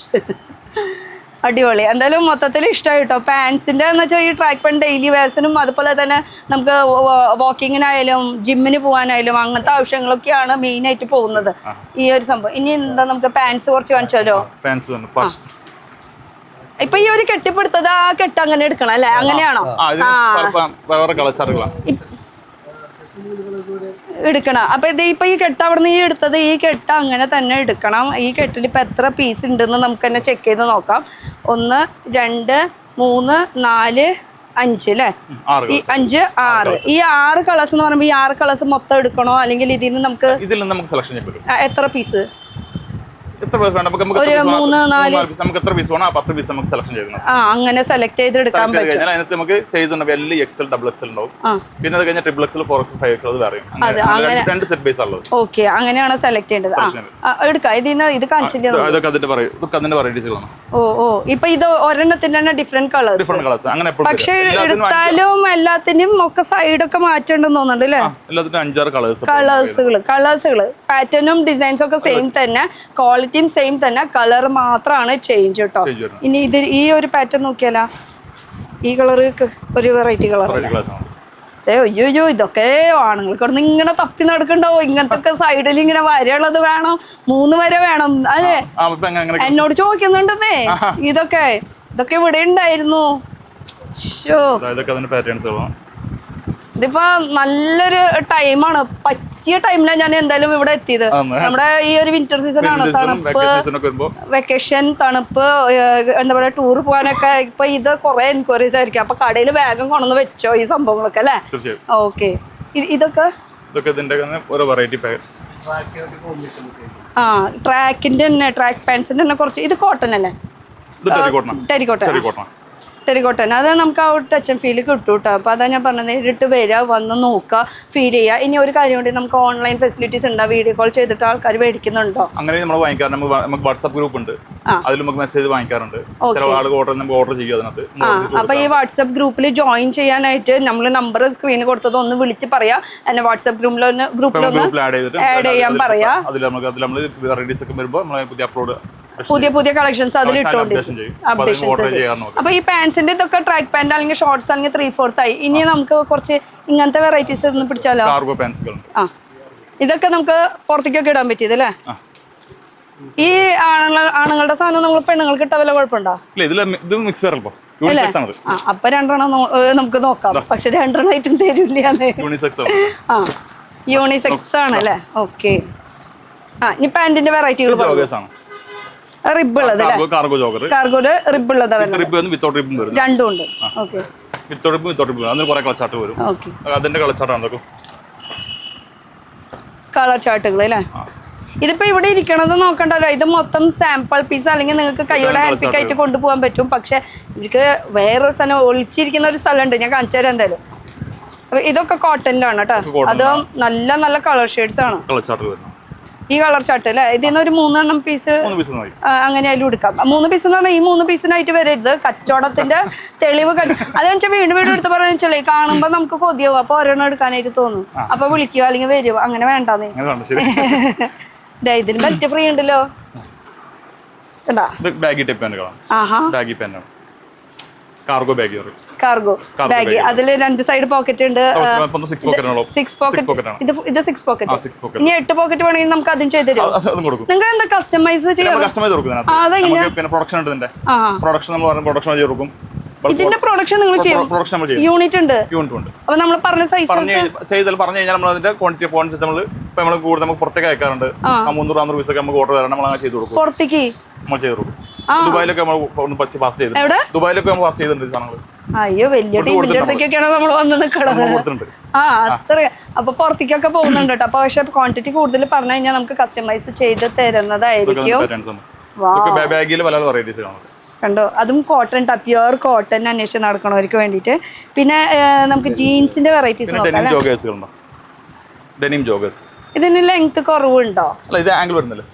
അടിപൊളി. എന്തായാലും മൊത്തത്തിൽ ഇഷ്ടമായി കേട്ടോ. പാൻസിന്റെ എന്ന് വെച്ചാൽ ഈ ട്രാക്ക് പാൻറ് ഡെയിലി വേഴ്സിനും അതുപോലെ തന്നെ നമുക്ക് വാക്കിങ്ങിനായാലും ജിമ്മിന് പോകാനായാലും അങ്ങനത്തെ ആവശ്യങ്ങളൊക്കെയാണ് മെയിൻ ആയിട്ട് പോകുന്നത് ഈ ഒരു സംഭവം. ഇനി എന്താ നമുക്ക് പാൻസ് കുറച്ച് കാണിച്ചാലോ? ഇപ്പൊ ഈ ഒരു കെട്ടിപ്പെടുത്തത് ആ കെട്ട് അങ്ങനെ എടുക്കണം അല്ലേ? അങ്ങനെയാണോ എടുക്കണം? അപ്പൊ ഇത് ഇപ്പൊ ഈ കെട്ട് അവിടെ നിന്ന് ഈ എടുത്തത് ഈ കെട്ട് അങ്ങനെ തന്നെ എടുക്കണം. ഈ കെട്ടിൽ ഇപ്പൊ എത്ര പീസ് ഉണ്ടെന്ന് നമുക്ക് തന്നെ ചെക്ക് ചെയ്ത് നോക്കാം. 1 2 3 4 5 അല്ലേ? ഈ 5 6 ഈ 6 കളേഴ്സ് എന്ന് പറയുമ്പോൾ ഈ 6 കളേഴ്സ് മൊത്തം എടുക്കണോ അല്ലെങ്കിൽ ഇതിൽ നിന്ന് നമുക്ക് സെലക്ഷൻ ചെയ്യാൻ പറ്റും? എത്ര പീസ്? എത്ര പീസ് വേണം നമുക്ക് ഒരു 3-4 നമുക്ക് എത്ര പീസ് വേണം ആ 10 പീസ് നമുക്ക് സെലക്ഷൻ ചെയ്യണം. അങ്ങനെ സെലക്ട് ചെയ്ത് എടുക്കാൻ പറ്റും. കഴിഞ്ഞാൽ അതിനകത്ത് നമുക്ക് സൈസ് ഉണ്ട് L, XL, XXL ഉണ്ടാവും. പിന്നെ അത് കഴിഞ്ഞാൽ XXL, 4XL, 5XL അത് വേറെയും. രണ്ട് സെറ്റ് ബേസ് ഉള്ളത്. ഓക്കെ, അങ്ങനെയാണ് സെലക്ട് ചെയ്യേണ്ടത്. എടുക്കാം. ഇത് കാണിച്ചില്ല. ഇതൊക്കെ അതിന്റെ വെറൈറ്റീസുകളാണ്. ഓ ഇപ്പൊ ഇത് ഒരെണ്ണത്തിന്റെ തന്നെ ഡിഫറെന്റ് കളേഴ്സ്. അങ്ങനെ പക്ഷെ എടുത്താലും എല്ലാത്തിനും ഒക്കെ സൈഡൊക്കെ മാറ്റേണ്ടെന്ന് തോന്നുന്നുണ്ട് അല്ലേ? എല്ലാത്തിനും 5-6 കളേഴ്സുകൾ പാറ്റേണും ഡിസൈൻസും ഒക്കെ സെയിം തന്നെ, ക്വാളിറ്റിയും സെയിം തന്നെ, കളർ മാത്രമാണ് ചേഞ്ച് കേട്ടോ. ഇനി ഇത് ഈ ഒരു പാറ്റേൺ നോക്കിയാലോ, ഈ കളർ ഒരു വെറൈറ്റി കളർ. അയ്യോ ഇതൊക്കെ ആണുങ്ങൾക്ക് ഇങ്ങനെ തപ്പി നടക്കണ്ടാവോ? ഇങ്ങനത്തെ സൈഡിൽ ഇങ്ങനെ വരയുള്ളത് വേണം, 3 വര വേണം അല്ലേ? എന്നോട് ചോദിക്കുന്നുണ്ടെന്നേ. ഇതൊക്കെ ഇവിടെ ഉണ്ടായിരുന്നു. ഇതിപ്പോ നല്ലൊരു ടൈമാണ്, പറ്റിയ ടൈമിലാണ് ഞാൻ എന്തായാലും ഇവിടെ എത്തിയത്. നമ്മുടെ ഈ ഒരു വിന്റർ സീസൺ ആണ്, തണുപ്പ്, വെക്കേഷൻ, തണുപ്പ്, എന്താ പറയാ, ടൂർ പോകാനൊക്കെ ഇപ്പൊ ഇത് കുറെ എൻക്വയറീസ് ആയിരിക്കും. അപ്പൊ കടയിൽ വേഗം കൊണ്ടുവന്ന് വെച്ചോ ഈ സംഭവങ്ങളൊക്കെ അല്ലേ? ഓക്കെ. ഇതൊക്കെ ട്രാക്കിന്റെ തന്നെ, ട്രാക്ക് പാൻസിന്റെ തന്നെ കുറച്ച്. ഇത് കോട്ടൺ അല്ലേ? ടെറിക്കോട്ടൻ. അത് നമുക്ക് ആ ഒരു ടച്ച് ആൻഡ് ഫീൽ കിട്ടും കേട്ടോ. അപ്പോൾ അതാ ഞാൻ പറഞ്ഞത്, നേരിട്ട് വരിക, വന്ന് നോക്കുക, ഫീൽ ചെയ്യുക. ഇനി ഒരു കാര്യം കൊണ്ട് നമുക്ക് ഓൺലൈൻ ഫെസിലിറ്റീസ് ഉണ്ടോ? വീഡിയോ കോൾ ചെയ്തിട്ട് ആൾക്കാർ മേടിക്കുന്നുണ്ടോ? അങ്ങനെ നമ്മൾ വാങ്ങിക്കാറുണ്ട്. നമുക്ക് വാട്സ്ആപ്പ് ഗ്രൂപ്പ് ഉണ്ട്, അതിൽ നമുക്ക് മെസ്സേജ് വാങ്ങിക്കാറുണ്ട്. ചില ആളുകൾ ഓർഡർ ചെയ്യും അതിനകത്ത്. അപ്പോൾ ഈ വാട്സ്ആപ്പ് ഗ്രൂപ്പിൽ ജോയിൻ ചെയ്യാനായിട്ട് നമ്മൾ നമ്പർ സ്ക്രീനിൽ കൊടുത്തത് ഒന്ന് വിളിച്ച് പറയാ, എന്നെ വാട്സ്ആപ്പ് ഗ്രൂപ്പിലൊന്ന് ആഡ് ചെയ്യാൻ പറയാ. പുതിയ കളക്ഷൻസ് അതിൽ ഇട്ടോണ്ട് അപ്പൊ ഈ പാൻസിന്റെ ഇതൊക്കെ ട്രാക്ക് പാന്റ് അല്ലെങ്കിൽ ഷോർട്സ് അല്ലെങ്കിൽ 3/4 ആയി. ഇനി നമുക്ക് കുറച്ച് ഇങ്ങനത്തെ വെറൈറ്റീസ് ഒന്ന് പിടിച്ചാലോ? ഇതൊക്കെ നമുക്ക് പുറത്തേക്കൊക്കെ ഇടാൻ പറ്റിയതല്ലേ? ഈ ആണുങ്ങളുടെ സാധനം നമ്മൾ പെണ്ണുങ്ങൾക്ക് ഇട്ട വല്ല കുഴപ്പമുണ്ടോ? അപ്പൊ 2 എണ്ണം നമുക്ക് നോക്കാം. പക്ഷെ 2 എണ്ണമായിട്ടും തരില്ല. യൂണിസെക്സ് ആണ് അല്ലേ? ഓക്കെ. ഇനി പാന്റിന്റെ വെറൈറ്റികൾ റിബുള്ളത്, കാർഗോല് റിബുള്ളത് രണ്ടും ഉണ്ട്. ഓക്കെ. കളർ ചാർട്ടുകൾ അല്ലേ? ഇതിപ്പോ ഇവിടെ ഇരിക്കണത് നോക്കണ്ടല്ലോ, ഇത് മൊത്തം സാമ്പിൾ പീസ്, അല്ലെങ്കിൽ നിങ്ങൾക്ക് കൈയോടെ ഹാൻഡ് പിക്ക് ആയിട്ട് കൊണ്ടുപോകാൻ പറ്റും. പക്ഷെ എനിക്ക് വേറൊരു സ്ഥലം ഒളിച്ചിരിക്കുന്ന ഒരു സ്ഥലമുണ്ട്, ഞാൻ കാണിച്ചു തരാം എന്തായാലും. ഇതൊക്കെ കോട്ടണിലാണ് കേട്ടോ. അതും നല്ല നല്ല കളർ ഷെയ്ഡ്സ് ആണ്. ഈ കളർ ചാർട്ട് അല്ലേ? ഇതിന്ന് ഒരു 3 എണ്ണം പീസ് അങ്ങനെ അതിലും എടുക്കാം. 3 പീസ് എന്ന് പറഞ്ഞാൽ ഈ 3 പീസിനായിട്ട് വരരുത്, കച്ചവടത്തിന്റെ തെളിവ് അതെന്ന് വെച്ചാൽ വീണ്ടും എടുത്ത് പറയാന്ന് വെച്ചാലേ കാണുമ്പോ നമുക്ക് കൊതിയാവും. അപ്പൊ ഒരെണ്ണം എടുക്കാനായിട്ട് തോന്നും. അപ്പൊ വിളിക്കുക അല്ലെങ്കിൽ വരുവോ, അങ്ങനെ വേണ്ടാന്നേ. ഇതിന് ബെൽറ്റ് ഫ്രീ ഉണ്ടല്ലോ. കാർഗോ ബാഗ്, അതില് 2 സൈഡ് പോക്കറ്റ് ഉണ്ട്. 6 പോക്കറ്റ്. ഇത് 6 പോക്കറ്റ്. ഇനി 8 പോക്കറ്റ് വേണമെങ്കിൽ നമുക്ക് അതും ചെയ്ത് തരും. നിങ്ങൾ എന്താ കസ്റ്റമൈസ് ചെയ്യാം? ഇതിന്റെ പ്രൊഡക്ഷൻ നിങ്ങൾ ചെയ്യും? യൂണിറ്റ് ഉണ്ട്. അപ്പൊ നമ്മൾ പറഞ്ഞ സൈസ് പറഞ്ഞു കഴിഞ്ഞാൽ നമ്മൾ അതിന്റെ ക്വാണ്ടിറ്റി നമുക്ക് പുറത്തേക്ക് അയക്കാറുണ്ട്. 300-400 പീസൊക്കെ നമുക്ക് ഓർഡർ വരണം, നമ്മൾ അങ്ങനെ ചെയ്ത് കൊടുക്കും. പുറത്തേക്ക് നമ്മൾ ചെയ്ത് കൊടുക്കും. ദുബായിലൊക്കെ നമ്മൾ പാസ് ചെയ്തിട്ടുണ്ട്. ദുബായിലൊക്കെ നമ്മൾ പാസ് ചെയ്തിട്ടുണ്ട് സാധനങ്ങൾ. അയ്യോ, വലിയ ടീമിന്റെ അടുത്തേക്കൊക്കെയാണ് നമ്മൾ വന്ന് നിൽക്കണത്. അത്ര അപ്പൊ പുറത്തേക്കൊക്കെ പോകുന്നുണ്ട് കേട്ടോ. അപ്പൊ പക്ഷെ ക്വാണ്ടിറ്റി കൂടുതൽ പറഞ്ഞു കഴിഞ്ഞാൽ നമുക്ക് കസ്റ്റമൈസ് ചെയ്ത് തരുന്നതായിരിക്കും. കണ്ടോ, അതും കോട്ടൺ, പ്യുവർ കോട്ടൺ അന്വേഷിച്ച് നടക്കണവർക്ക് വേണ്ടിയിട്ട്. പിന്നെ നമുക്ക് ജീൻസിന്റെ വെറൈറ്റീസ് നോക്കാം. ഇതിന് ലെങ്ത് കുറവുണ്ടോ?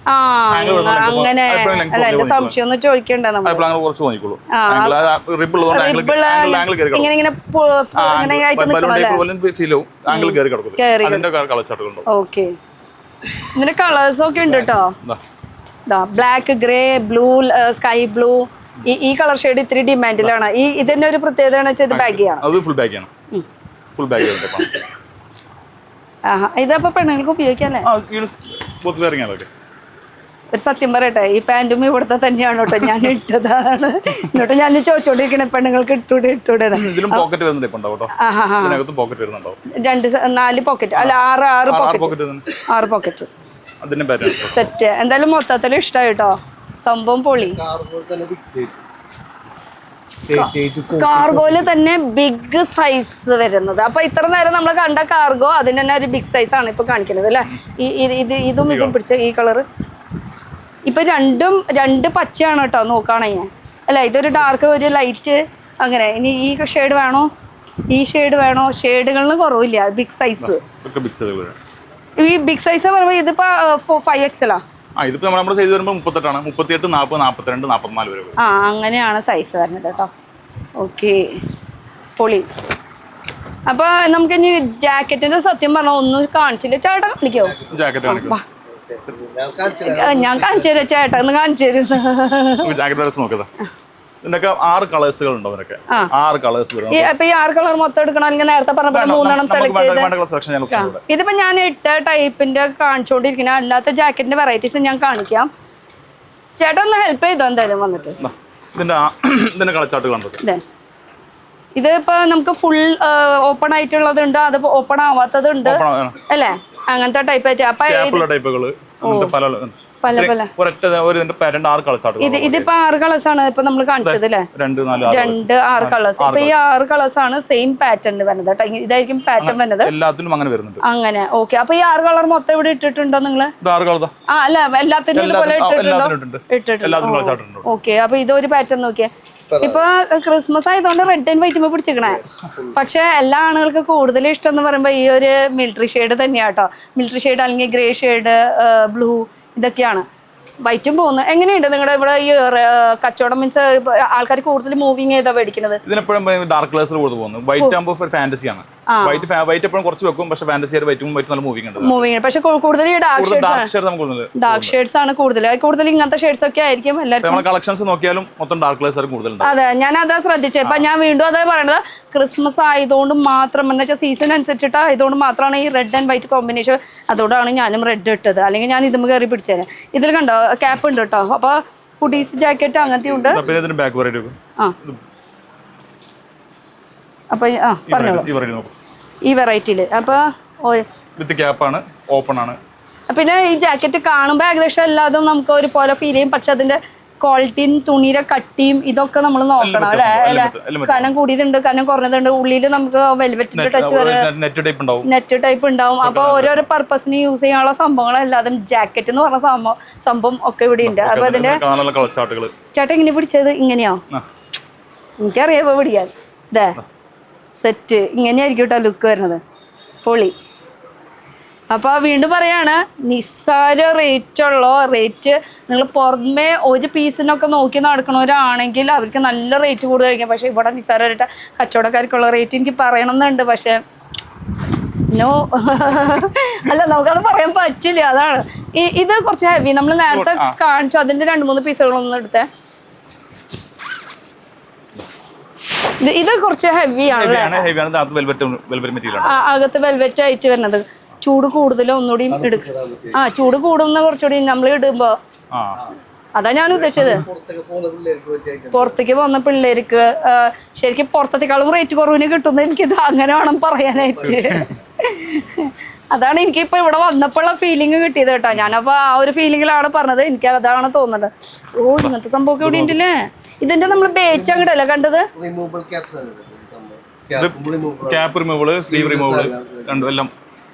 അങ്ങനെ അല്ല, എന്റെ സംശയം ഒന്ന് ചോദിക്കണ്ടേ നമ്മൾ. ഇങ്ങനെ ഇങ്ങനെ ആയിട്ട് നിൽക്കണല്ലേ? ഓക്കെ. ഇതിന്റെ കളേഴ്സ് ഒക്കെ ഉണ്ട് കേട്ടോ. Black, grey, blue, sky blue. ഈ കളർ ഷെയ്ഡ് ഇത്തിരി ഡിമാൻഡിലാണ്. ഇതിന്റെ ഒരു പ്രത്യേകത ഇത് ബാഗിയാണ്. ഇതപ്പോ പെണ്ണുങ്ങൾക്ക് ഉപയോഗിക്കാല്ലേ? ഒരു സത്യം പറയട്ടെ, ഈ പാന്റും ഇവിടുത്തെ തന്നെയാണ് കേട്ടോ, ഞാൻ ഇട്ടതാണ്. എന്നിട്ട് ഞാൻ ചോദിച്ചോണ്ടിരിക്കണേ പെണ്ണുങ്ങൾക്ക് ഇട്ടൂടെ. 4 പോക്കറ്റ് അല്ല 6 പോക്കറ്റ് സെറ്റ്. എന്തായാലും മൊത്തത്തിൽ ഇഷ്ടമായി കേട്ടോ, സംഭവം പൊളി. കാർഗോയില് തന്നെ ബിഗ് സൈസ് വരുന്നത്. അപ്പൊ ഇത്ര നേരം നമ്മൾ കണ്ട കാർഗോ അതിന് തന്നെ ഒരു ബിഗ് സൈസ് ആണ് ഇപ്പൊ കാണിക്കുന്നത് അല്ലെ? ഇതും പിടിച്ച ഈ കളറ് ഇപ്പൊ രണ്ട് പച്ചയാണ് കേട്ടോ നോക്കുകയാണെങ്കിൽ. അല്ല, ഇതൊരു ഡാർക്ക് ഒരു ലൈറ്റ് അങ്ങനെ. ഇനി ഈ ഷെയ്ഡ് വേണോ, ഈ ഷെയ്ഡ് വേണോ? ഷെയ്ഡുകളിന് കുറവില്ല. ബിഗ് സൈസ്, ഈ ബിഗ് സൈസ് പറയുമ്പോൾ ഇതിപ്പോ 5XL ഇതിപ്പോ നമ്മുടെ സൈസ് വരുമ്പോൾ 38 38, 40, 42, 44 വരെ. അങ്ങനെയാണ് സൈസ് വരുന്നത് കേട്ടോ. ഓക്കെ, പൊളി. അപ്പൊ നമുക്ക് ഇനി ജാക്കറ്റിന്റെ സത്യം പറഞ്ഞാൽ ഒന്നും കാണിച്ചില്ല. ചേട്ടാ കാണിക്കോ? ജാക്കറ്റ് കാണിക്കോ? ഞാൻ കാണിച്ചു തരാം ചേട്ടാ, ഒന്ന് കാണിച്ചു തരുന്നത്. ജാക്കറ്റ് നോക്കതാ. ഇതിനൊക്കെ 6 കളേഴ്സുകൾ ഉണ്ടാവും. ഇതൊക്കെ 6 കളേഴ്സ് വരും. അപ്പൊ ഈ 6 കളർ മൊത്തം എടുക്കണം, അല്ലെങ്കിൽ നേരത്തെ പറഞ്ഞ 3 സെലക്ട് ചെയ്ത്. ഇതിപ്പോ ഞാൻ 8 ടൈപ്പിന്റെ കാണിച്ചുകൊണ്ടിരിക്കുന്ന അല്ലാത്ത ജാക്കറ്റിന്റെ വെറൈറ്റീസ് ഞാൻ കാണിക്കാം. ചേട്ടാ ഒന്ന് ഹെൽപ്പ് ചെയ്തോ എന്തായാലും വന്നിട്ട്. ഇതിന്റെ കളച്ചാട്ട് കണ്ടത് ഇതിപ്പോ നമുക്ക് ഫുൾ ഓപ്പൺ ആയിട്ടുള്ളതുണ്ട്, അത് ഓപ്പൺ ആവാത്തതുണ്ട് അല്ലേ? അങ്ങനത്തെ ടൈപ്പ് ആയിട്ട്. അപ്പൊ ഇതിപ്പോ 6 കളേഴ്സ് ആണ് ഇപ്പൊ നമ്മൾ കാണിച്ചത് അല്ലേ? 6 കളേഴ്സ്. ഇപ്പൊ ഈ 6 കളേഴ്സ് ആണ് സെയിം പാറ്റേൺ വരുന്നത് കേട്ടോ. ഇതായിരിക്കും പാറ്റേൺ വരുന്നത് എല്ലാത്തിലും അങ്ങനെ വരുന്നുണ്ട്. അങ്ങനെ ഓക്കെ. അപ്പൊ ഈ 6 കളർ മൊത്തം ഇവിടെ ഇട്ടിട്ടുണ്ടോ നിങ്ങള്? അല്ല, എല്ലാത്തിനും ഇതുപോലെ ഇട്ടിട്ടുണ്ടോ? ഓക്കെ. അപ്പൊ ഇതൊരു പാറ്റേൺ നോക്കിയേ. ഇപ്പൊ ക്രിസ്മസ് ആയതുകൊണ്ട് റെഡ് ആൻഡ് വൈറ്റ് പിടിച്ചിരിക്കണേ. പക്ഷെ എല്ലാ ആണുങ്ങൾക്ക് കൂടുതൽ ഇഷ്ടം എന്ന് പറയുമ്പോ ഈ ഒരു മിലിറ്ററി ഷെയ്ഡ് തന്നെയാട്ടോ. മിലിറ്ററി ഷെയ്ഡ് അല്ലെങ്കിൽ ഗ്രേ ഷെയ്ഡ്, ബ്ലൂ, ഇതൊക്കെയാണ്. വൈറ്റും പോകുന്നത്. എങ്ങനെയുണ്ട് നിങ്ങളുടെ ഇവിടെ ഈ കച്ചവടം? മീൻസ് ആൾക്കാർ കൂടുതൽ മൂവിങ് ചെയ്താ മേടിക്കുന്നത്? ഇതിനെപ്പോഴും ഡാർക്ക് കളേഴ്സിൽ കൂടുതൽ പോകുന്നു. വൈറ്റ് ആകുമ്പോൾ ഫാന്റസി ആണ്. വൈറ്റ് എപ്പോഴും കുറച്ച് വെക്കും. പക്ഷെ ഫാന്റസി വൈറ്റും നല്ല മൂവിങ് ഉണ്ട്. മൂവിങ് പക്ഷെ കൂടുതൽ ഡാർക്ക് ഷെയ്ഡ്സ് ആണ് കൂടുതൽ ഇങ്ങനത്തെ ഷെയ്ഡ്സ് ഒക്കെ ആയിരിക്കും എല്ലാവരും. കളക്ഷൻസ് നോക്കിയാലും മൊത്തം ഡാർക്ക് കളേഴ്സ് കൂടുതൽ. അതെ, ഞാൻ അതാ ശ്രദ്ധിച്ചത്. ഇപ്പൊ ഞാൻ വീണ്ടും അതാ പറയുന്നത്, ക്രിസ്മസ് ആയതുകൊണ്ട് മാത്രം എന്ന് വെച്ചാൽ സീസൺ അനുസരിച്ചിട്ട് ആയതുകൊണ്ട് മാത്രമാണ് ഈ റെഡ് ആൻഡ് വൈറ്റ് കോമ്പിനേഷൻ. അതുകൊണ്ടാണ് ഞാനും റെഡ് ഇട്ടത്. അല്ലെങ്കിൽ ഞാൻ ഇതും കയറി പിടിച്ചേനെ. ഇതിൽ കണ്ടോ ക്യാപ്പ് ഉണ്ട് കേട്ടോ. അപ്പൊ ഹുഡീസ് ജാക്കറ്റ് അങ്ങനത്തെ ഉണ്ട്. അപ്പൊ പറഞ്ഞോളൂ ഈ വെറൈറ്റിയില്. അപ്പൊ പിന്നെ ഈ ജാക്കറ്റ് കാണുമ്പോൾ ഏകദേശം എല്ലാതും നമുക്ക് ഒരുപോലെ ഫീൽ ചെയ്യും. പക്ഷെ അതിന്റെ ക്വാളിറ്റിയും തുണിയുടെ കട്ടിയും ഇതൊക്കെ നമ്മൾ നോക്കണം അല്ലെ? കനം കൂടിയതുണ്ട്, കനം കുറഞ്ഞതുണ്ട്. ഉള്ളിൽ നമുക്ക് വെൽവെറ്റിന്റെ ടച്ച് നെറ്റ് ടൈപ്പ് ഉണ്ടാവും. അപ്പൊ ഓരോരോ പർപ്പസിന് യൂസ് ചെയ്യാനുള്ള സംഭവങ്ങളെല്ലാതും ജാക്കറ്റ് എന്ന് പറഞ്ഞ സംഭവം ഒക്കെ ഇവിടെ ഉണ്ട്. അപ്പൊ അതിന്റെ ചേട്ടാ ഇങ്ങനെ പിടിച്ചത് ഇങ്ങനെയോ? എനിക്കറിയാം പിടിക്കാൻ. ഇതേ സെറ്റ് ഇങ്ങനെയായിരിക്കും കേട്ടോ ലുക്ക് വരുന്നത്. പൊളി. അപ്പോൾ വീണ്ടും പറയാണ്, നിസ്സാര റേറ്റ് നിങ്ങൾ പുറമേ ഒരു പീസിനൊക്കെ നോക്കി നടക്കണവരാണെങ്കിൽ അവർക്ക് നല്ല റേറ്റ് കൂടുതലായിരിക്കും. പക്ഷേ ഇവിടെ നിസ്സാരമായിട്ട് കച്ചവടക്കാർക്കുള്ള റേറ്റ് എനിക്ക് പറയണമെന്നുണ്ട്. പക്ഷേ നോ അല്ല, നമുക്കത് പറയാൻ പറ്റില്ല. അതാണ് ഇത് കുറച്ച് ഹെവി. നമ്മൾ നേരത്തെ കാണിച്ചു അതിൻ്റെ 2-3 പീസുകളൊന്നും എടുത്തേ. ഇത് കുറച്ച് ഹെവിയാണ്. അകത്ത് വെൽവെറ്റ് ആയിട്ട് വരുന്നത്. ചൂട് കൂടുതലോ ഒന്നുകൂടി എടുക്കും. ചൂട് കൂടുന്ന കുറച്ചുകൂടി നമ്മൾ ഇടുമ്പോ. അതാ ഞാൻ ഉദ്ദേശിച്ചത്. പുറത്തേക്ക് പോകുന്ന പിള്ളേർക്ക് ശരിക്കും പുറത്തേക്കാളും റേറ്റ് കുറവിന് കിട്ടുന്നത് എനിക്കിത് അങ്ങനെ വേണം പറയാനായിട്ട്. അതാണ് എനിക്കിപ്പോ ഇവിടെ വന്നപ്പോഴുള്ള ഫീലിംഗ് കിട്ടിയത് കേട്ടോ. ഞാനപ്പോ ആ ഒരു ഫീലിംഗിലാണ് പറഞ്ഞത്. എനിക്ക് അതാണ് തോന്നുന്നത്. ഓ, ഇങ്ങനത്തെ സംഭവമൊക്കെ ഇവിടെ ഉണ്ടല്ലേ. ഇതിന്റെ നമ്മൾ ബേച്ച് അങ്ങോട്ടല്ല കണ്ടത്.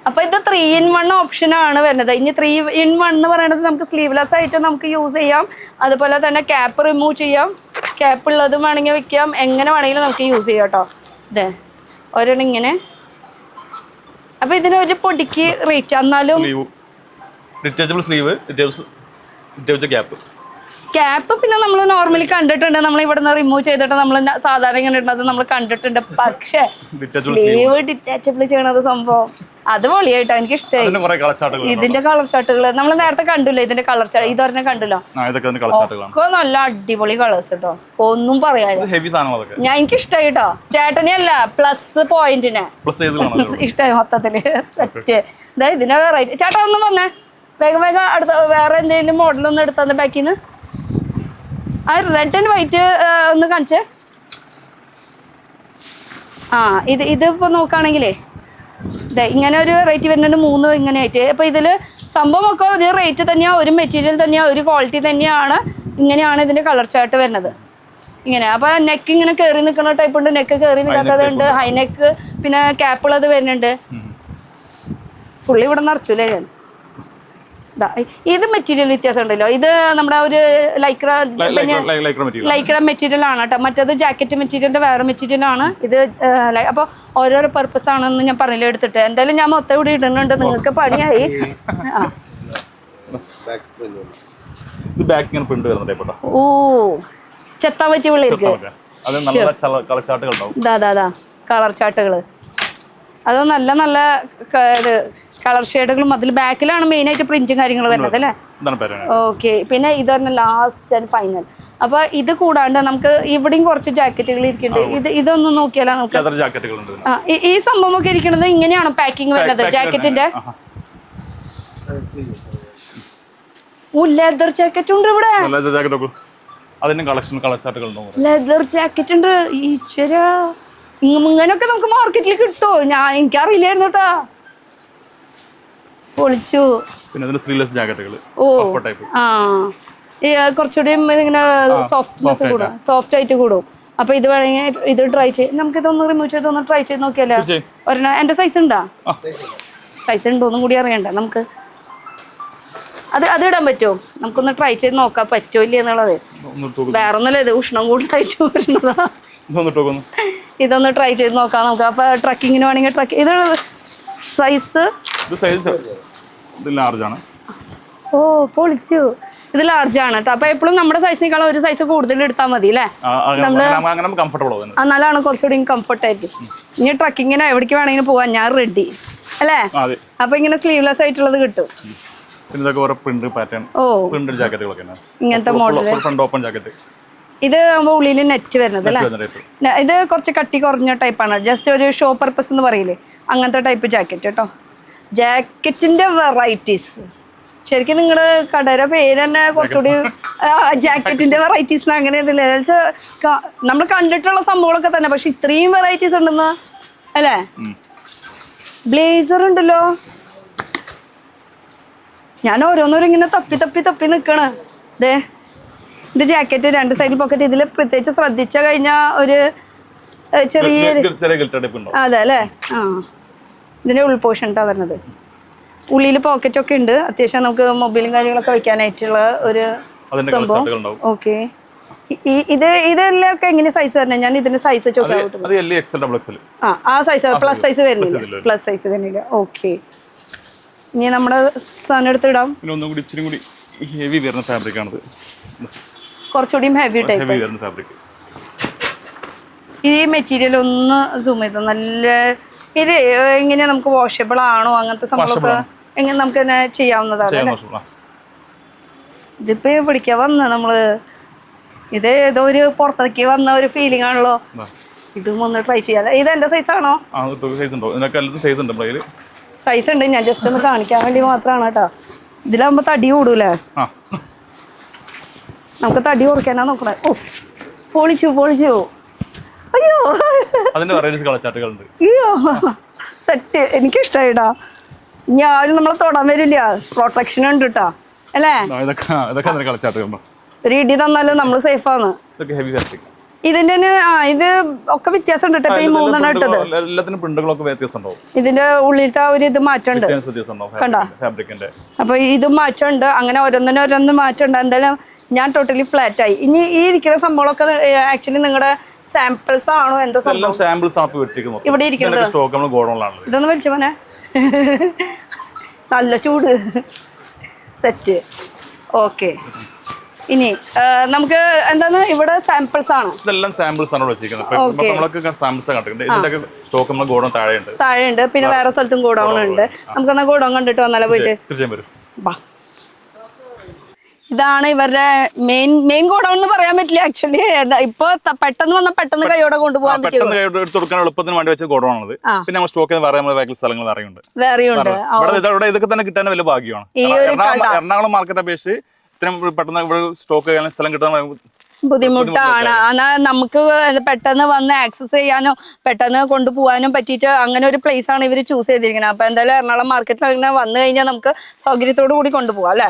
അപ്പൊ ഇത് 3-in-1 ഓപ്ഷനാണ് വരുന്നത്. ഇനി 3-in-1 എന്ന് പറയുന്നത് നമുക്ക് സ്ലീവ്ലെസ് ആയിട്ട് നമുക്ക് യൂസ് ചെയ്യാം. അതുപോലെ തന്നെ ക്യാപ്പ് റിമൂവ് ചെയ്യാം. ക്യാപ്പ് ഉള്ളതും വേണമെങ്കിൽ വെക്കാം. എങ്ങനെ വേണമെങ്കിലും നമുക്ക് യൂസ് ചെയ്യാം കേട്ടോ. ഇതേ ഒരെണ്ണം ഇങ്ങനെ. അപ്പൊ ഇതിന് ഒരു പൊടിക്ക് റേറ്റ് എന്നാലും ക്യാപ്പ് പിന്നെ നമ്മൾ നോർമലി കണ്ടിട്ടുണ്ട്. നമ്മൾ ഇവിടുന്ന് റിമൂവ് ചെയ്തിട്ട് നമ്മൾ സാധാരണ ഇങ്ങനെ ഇടുന്നത് നമ്മൾ കണ്ടിട്ടുണ്ട്. പക്ഷേ സ്ലീവ് ഡിറ്റാച്ചബിൾ ചെയ്യണത് സംഭവം അത് പൊളിയായിട്ടോ. എനിക്ക് ഇഷ്ടമായി. ഇതിന്റെ കളർ ചാർട്ടുകൾ നമ്മൾ നേരത്തെ കണ്ടില്ല. ഇതിന്റെ കളർ ചാർട്ട് ഇതൊരെണ്ണം കണ്ടല്ലോ. ഒക്കെ നല്ല അടിപൊളി കളേഴ്സ് കേട്ടോ. ഒന്നും പറയാനില്ല. ഞാൻ എനിക്ക് ഇഷ്ടമായി കേട്ടോ. ചേട്ടനെ അല്ല പ്ലസ് പോയിന്റിനെ ഇഷ്ടമായി മൊത്തത്തില്. സെറ്റ്. ഇതിന്റെ വെറൈറ്റി. ചേട്ടാ ഒന്നും വന്നേ വേഗം അടുത്ത വേറെ എന്തെങ്കിലും മോഡലൊന്നും എടുത്തത് ബാക്കിന്ന്. ആ റെഡ് ആൻഡ് വൈറ്റ് ഒന്ന് കാണിച്ചേ. ഇതിപ്പോൾ നോക്കുകയാണെങ്കിലേ ഇങ്ങനെ ഒരു റേറ്റ് വരുന്നുണ്ട്. 3 ഇങ്ങനെ ആയിട്ട്. അപ്പോൾ ഇതിൽ സംഭവമൊക്കെ ഇത് റേറ്റ് തന്നെയാണ്, ഒരു മെറ്റീരിയൽ തന്നെയാണ്, ഒരു ക്വാളിറ്റി തന്നെയാണ്. ഇങ്ങനെയാണ് ഇതിൻ്റെ കളർ ചാർട്ട് വരുന്നത്. ഇങ്ങനെ അപ്പോൾ നെക്ക് ഇങ്ങനെ കയറി നിൽക്കുന്ന ടൈപ്പ് ഉണ്ട്, നെക്ക് കയറി നിൽക്കാത്തതുണ്ട്, ഹൈ നെക്ക്, പിന്നെ ക്യാപ്പുള്ളത് വരുന്നുണ്ട്. ഫുള്ളി ഇവിടെ നിറച്ചില്ലേ ഞാൻ. ഇത് മെറ്റീരിയൽ വ്യത്യാസം ഉണ്ടല്ലോ. ഇത് നമ്മുടെ ഒരു ലൈക്ര മെറ്റീരിയൽ ആണ് കേട്ടോ. മറ്റേത് ജാക്കറ്റ് മെറ്റീരിയലിന്റെ വേറെ മെറ്റീരിയൽ ആണ് ഇത്. അപ്പൊ ഓരോരോ പർപ്പസ് ആണെന്ന് ഞാൻ പറഞ്ഞില്ല എടുത്തിട്ട്. എന്തായാലും ഞാൻ മൊത്തം ഇവിടെ ഇടുന്നുണ്ട്, നിങ്ങൾക്ക് പണിയായി. ഓ ചെത്താൻ പറ്റിയ പിള്ളേർക്ക് കളർ ചാട്ടുകള്. അത് നല്ല നല്ല കളർ ഷെയ്ഡുകളും അതിൽ ബാക്കിലാണ് മെയിൻ ആയിട്ട് പ്രിന്റും കാര്യങ്ങളും വരുന്നത് അല്ലേ? ഓക്കെ. പിന്നെ ഇതാണ് ലാസ്റ്റ് ആൻഡ് ഫൈനൽ. അപ്പൊ ഇത് കൂടാണ്ട് നമുക്ക് ഇവിടെയും കുറച്ച് ജാക്കറ്റുകൾ ഇരിക്കുന്നുണ്ട്. ഇതൊന്നും നോക്കിയാലോ നമുക്ക്. ഈ സംഭവം ഒക്കെ ഇരിക്കുന്നത് ഇങ്ങനെയാണ് പാക്കിംഗ് വരുന്നത് ജാക്കറ്റിന്റെ. ലെതർ ജാക്കറ്റ് ഉണ്ട് ഇവിടെ. ലെതർ ജാക്കറ്റ് ഉണ്ട്. ഈശ്വരാ, ഇങ്ങനൊക്കെ നമുക്ക് മാർക്കറ്റിൽ കിട്ടുമോ? എനിക്കറിയില്ലായിരുന്നു കേട്ടാ. പൊളിച്ചു. ഓ ആ കുറച്ചുകൂടി ഇങ്ങനെ സോഫ്റ്റ്നെസ് കൂടും, സോഫ്റ്റ് ആയിട്ട് കൂടും. അപ്പൊ ഇത് വേണമെങ്കിൽ ഇത് ട്രൈ ചെയ്ത് നമുക്ക് ഇതൊന്ന് റിമൂവ് ചെയ്ത് ഒന്ന് ട്രൈ ചെയ്ത് നോക്കിയാലോ? ഒരെണ്ണം എന്റെ സൈസ് ഉണ്ടാ? സൈസ് ഉണ്ടോന്നും കൂടി അറിയണ്ട നമുക്ക്. അത് ഇടാൻ പറ്റുമോ? നമുക്കൊന്ന് ട്രൈ ചെയ്ത് നോക്കാൻ പറ്റുമോ ഇല്ല എന്നുള്ളത്. വേറെ ഒന്നല്ല, ഇത് ഉഷ്ണം കൂടുതലായിട്ട് വരുന്നതാ. ഇതൊന്ന് ട്രൈ ചെയ്ത് നോക്കാം നമുക്ക്. അപ്പൊ ട്രക്കിങ്ങിന് വേണമെങ്കിൽ ട്രക്ക് ഇത് സൈസ് ഓ പൊളിച്ചു. ഇത് ലാർജ് ആണ് കേട്ടോ. അപ്പൊ എപ്പോഴും നമ്മുടെ സൈസിനേക്കാളും ഒരു സൈസ് കൂടുതൽ എടുത്താൽ മതി അല്ലേ? എന്നാലാണ് കുറച്ചുകൂടി കംഫർട്ട് ആയിരിക്കും. ഇനി ട്രക്കിങ്ങിന് എവിടേക്ക് വേണമെങ്കിലും പോവാൻ ഞാൻ റെഡി അല്ലേ? അപ്പൊ ഇങ്ങനെ സ്ലീവ്ലെസ് ആയിട്ടുള്ളത് കിട്ടും. ഇങ്ങനത്തെ മോഡൽ. ഇത് ആകുമ്പോൾ ഉള്ളിൽ നെറ്റ് വരുന്നത് അല്ലേ? ഇത് കുറച്ച് കട്ടി കുറഞ്ഞ ടൈപ്പാണ്. ജസ്റ്റ് ഒരു ഷോ പർപ്പസ് എന്ന് പറയില്ലേ, അങ്ങനത്തെ ടൈപ്പ് ജാക്കറ്റ് കേട്ടോ. ജാക്കറ്റിന്റെ വെറൈറ്റീസ് ശരിക്കും നിങ്ങളുടെ കടയുടെ പേര് തന്നെ കുറച്ചുകൂടി ജാക്കറ്റിന്റെ വെറൈറ്റീസ് അങ്ങനെ ഇതില്ല. നമ്മൾ കണ്ടിട്ടുള്ള സംഭവങ്ങളൊക്കെ തന്നെ, പക്ഷെ ഇത്രയും വെറൈറ്റീസ് ഉണ്ടെന്ന് അല്ലേ? ബ്ലേസർ ഉണ്ടല്ലോ. ഞാൻ ഓരോന്നോരും ഇങ്ങനെ തപ്പി നിൽക്കണ്. ഇത് ജാക്കറ്റ് 2 സൈഡിൽ പോക്കറ്റ്. ഇതിൽ പ്രത്യേകിച്ച് ശ്രദ്ധിച്ച കഴിഞ്ഞാൽ ഒരു ചെറിയ അതെ അല്ലേ? ആ ഇതിന്റെ ഉൾപോർഷൻട്ടാ വരുന്നത്. ഉള്ളിൽ പോക്കറ്റ് ഒക്കെ ഉണ്ട്. അത്യാവശ്യം നമുക്ക് മൊബൈലും കാര്യങ്ങളൊക്കെ വെക്കാനായിട്ടുള്ള ഒരു സംഭവം. ഓക്കെ. ഇതെല്ലാം എങ്ങനെ സൈസ് വരണേ? ഞാൻ ഇതിന്റെ സൈസ് ആ സൈസ് പ്ലസ് സൈസ് വരുന്നില്ല. പ്ലസ് സൈസ് വരുന്നില്ല. ഓക്കെ. ഇനി നമ്മുടെ സാധനം എടുത്തിടാം. കുറച്ചുകൂടി ഹെവി ടൈപ്പ്. ഈ മെറ്റീരിയൽ ഒന്ന് സൂം ചെയ്ത നല്ല. ഇത് എങ്ങനെയാ നമുക്ക് വാഷബിൾ ആണോ അങ്ങനത്തെ സംഭവമൊക്കെ എങ്ങനെ നമുക്ക് തന്നെ ചെയ്യാവുന്നതാണ്? ഇതിപ്പോ പിടിക്കാൻ വന്ന നമ്മള് ഇത് ഏതോ ഒരു പുറത്തേക്ക് വന്ന ഒരു ഫീലിംഗ് ആണല്ലോ. ഇതും ഒന്ന് ട്രൈ ചെയ്യാതെ. ഇത് എന്റെ സൈസ് ആണോ? സൈസ് ഉണ്ട്. ഞാൻ ജസ്റ്റ് ഒന്ന് കാണിക്കാൻ വേണ്ടി മാത്രമാണ് കേട്ടോ. ഇതിലാകുമ്പോ തടി കൂടൂലേ? നമുക്ക് തടി കുറയ്ക്കാനാ നോക്കണേ. ഓ പൊളിച്ചു. അയ്യോ അയ്യോ സെറ്റ്. എനിക്കിഷ്ടായിട്ടാ. ഞാനും നമ്മളെ തൊടാൻ വരില്ല. പ്രൊട്ടക്ഷൻ ഉണ്ട് കേട്ടോ അല്ലേ? ഒരു ഇടി തന്നാലും നമ്മള് സേഫാണ്. ഇതിന്റെ ഇത് ഒക്കെ വ്യത്യാസം ഉണ്ട് കേട്ടോ. ഈ 3 ഇട്ടത് ഇതിന്റെ ഉള്ളിലത്തെ ഒരു ഇത് മാറ്റമുണ്ട് കണ്ടോ? അപ്പൊ ഇതും മാറ്റമുണ്ട്. അങ്ങനെ ഓരോന്നിനും മാറ്റമുണ്ട്. എന്തായാലും ഞാൻ ടോട്ടലി ഫ്ലാറ്റ് ആയി. ഇനി ഈ ഇരിക്കുന്ന സംഭവങ്ങളൊക്കെ ആക്ച്വലി നിങ്ങളുടെ സാമ്പിൾസ് ആണോ? എന്താ ഇവിടെ ഇരിക്കുന്നത്? ഇതൊന്ന് വലിച്ചു പോനെ. നല്ല ചൂട്. സെറ്റ്. ഓക്കെ. ഇനി നമുക്ക് എന്താണ് ഇവിടെ സാമ്പിൾസ് ആണ്. താഴെയുണ്ട്. പിന്നെ വേറെ സ്ഥലത്തും ഗോഡൌൺ ഉണ്ട്. നമുക്കെന്നാ ഗോഡൌൺ കണ്ടിട്ട് വന്നാലോ പോയിട്ട്? ഇതാണ് ഇവരുടെ മെയിൻ ഗോഡൌൺ എന്ന് പറയാൻ പറ്റില്ല ആക്ച്വലി. ഇപ്പൊ പെട്ടെന്ന് വന്ന പെട്ടെന്ന് കൈയോടെ കൊണ്ടുപോകാൻ പറ്റും. വേറെയുണ്ട്. ഇതൊക്കെ തന്നെ കിട്ടാൻ വലിയ ഭാഗ്യമാണ്. എറണാകുളം മാർക്കറ്റ് അപേക്ഷിച്ച് ഇത്രയും പെട്ടെന്ന് സ്റ്റോക്ക് സ്ഥലം കിട്ടാൻ ബുദ്ധിമുട്ടാണ്. എന്നാൽ നമുക്ക് പെട്ടെന്ന് വന്ന് ആക്സസ് ചെയ്യാനോ പെട്ടെന്ന് കൊണ്ടുപോകാനും പറ്റിയിട്ട് അങ്ങനെ ഒരു പ്ലേസ് ആണ് ഇവർ ചൂസ് ചെയ്തിരിക്കുന്നത്. അപ്പൊ എന്തായാലും എറണാകുളം മാർക്കറ്റിൽ അങ്ങനെ വന്നു കഴിഞ്ഞാൽ നമുക്ക് സൗകര്യത്തോടു കൂടി കൊണ്ടുപോകാം അല്ലെ?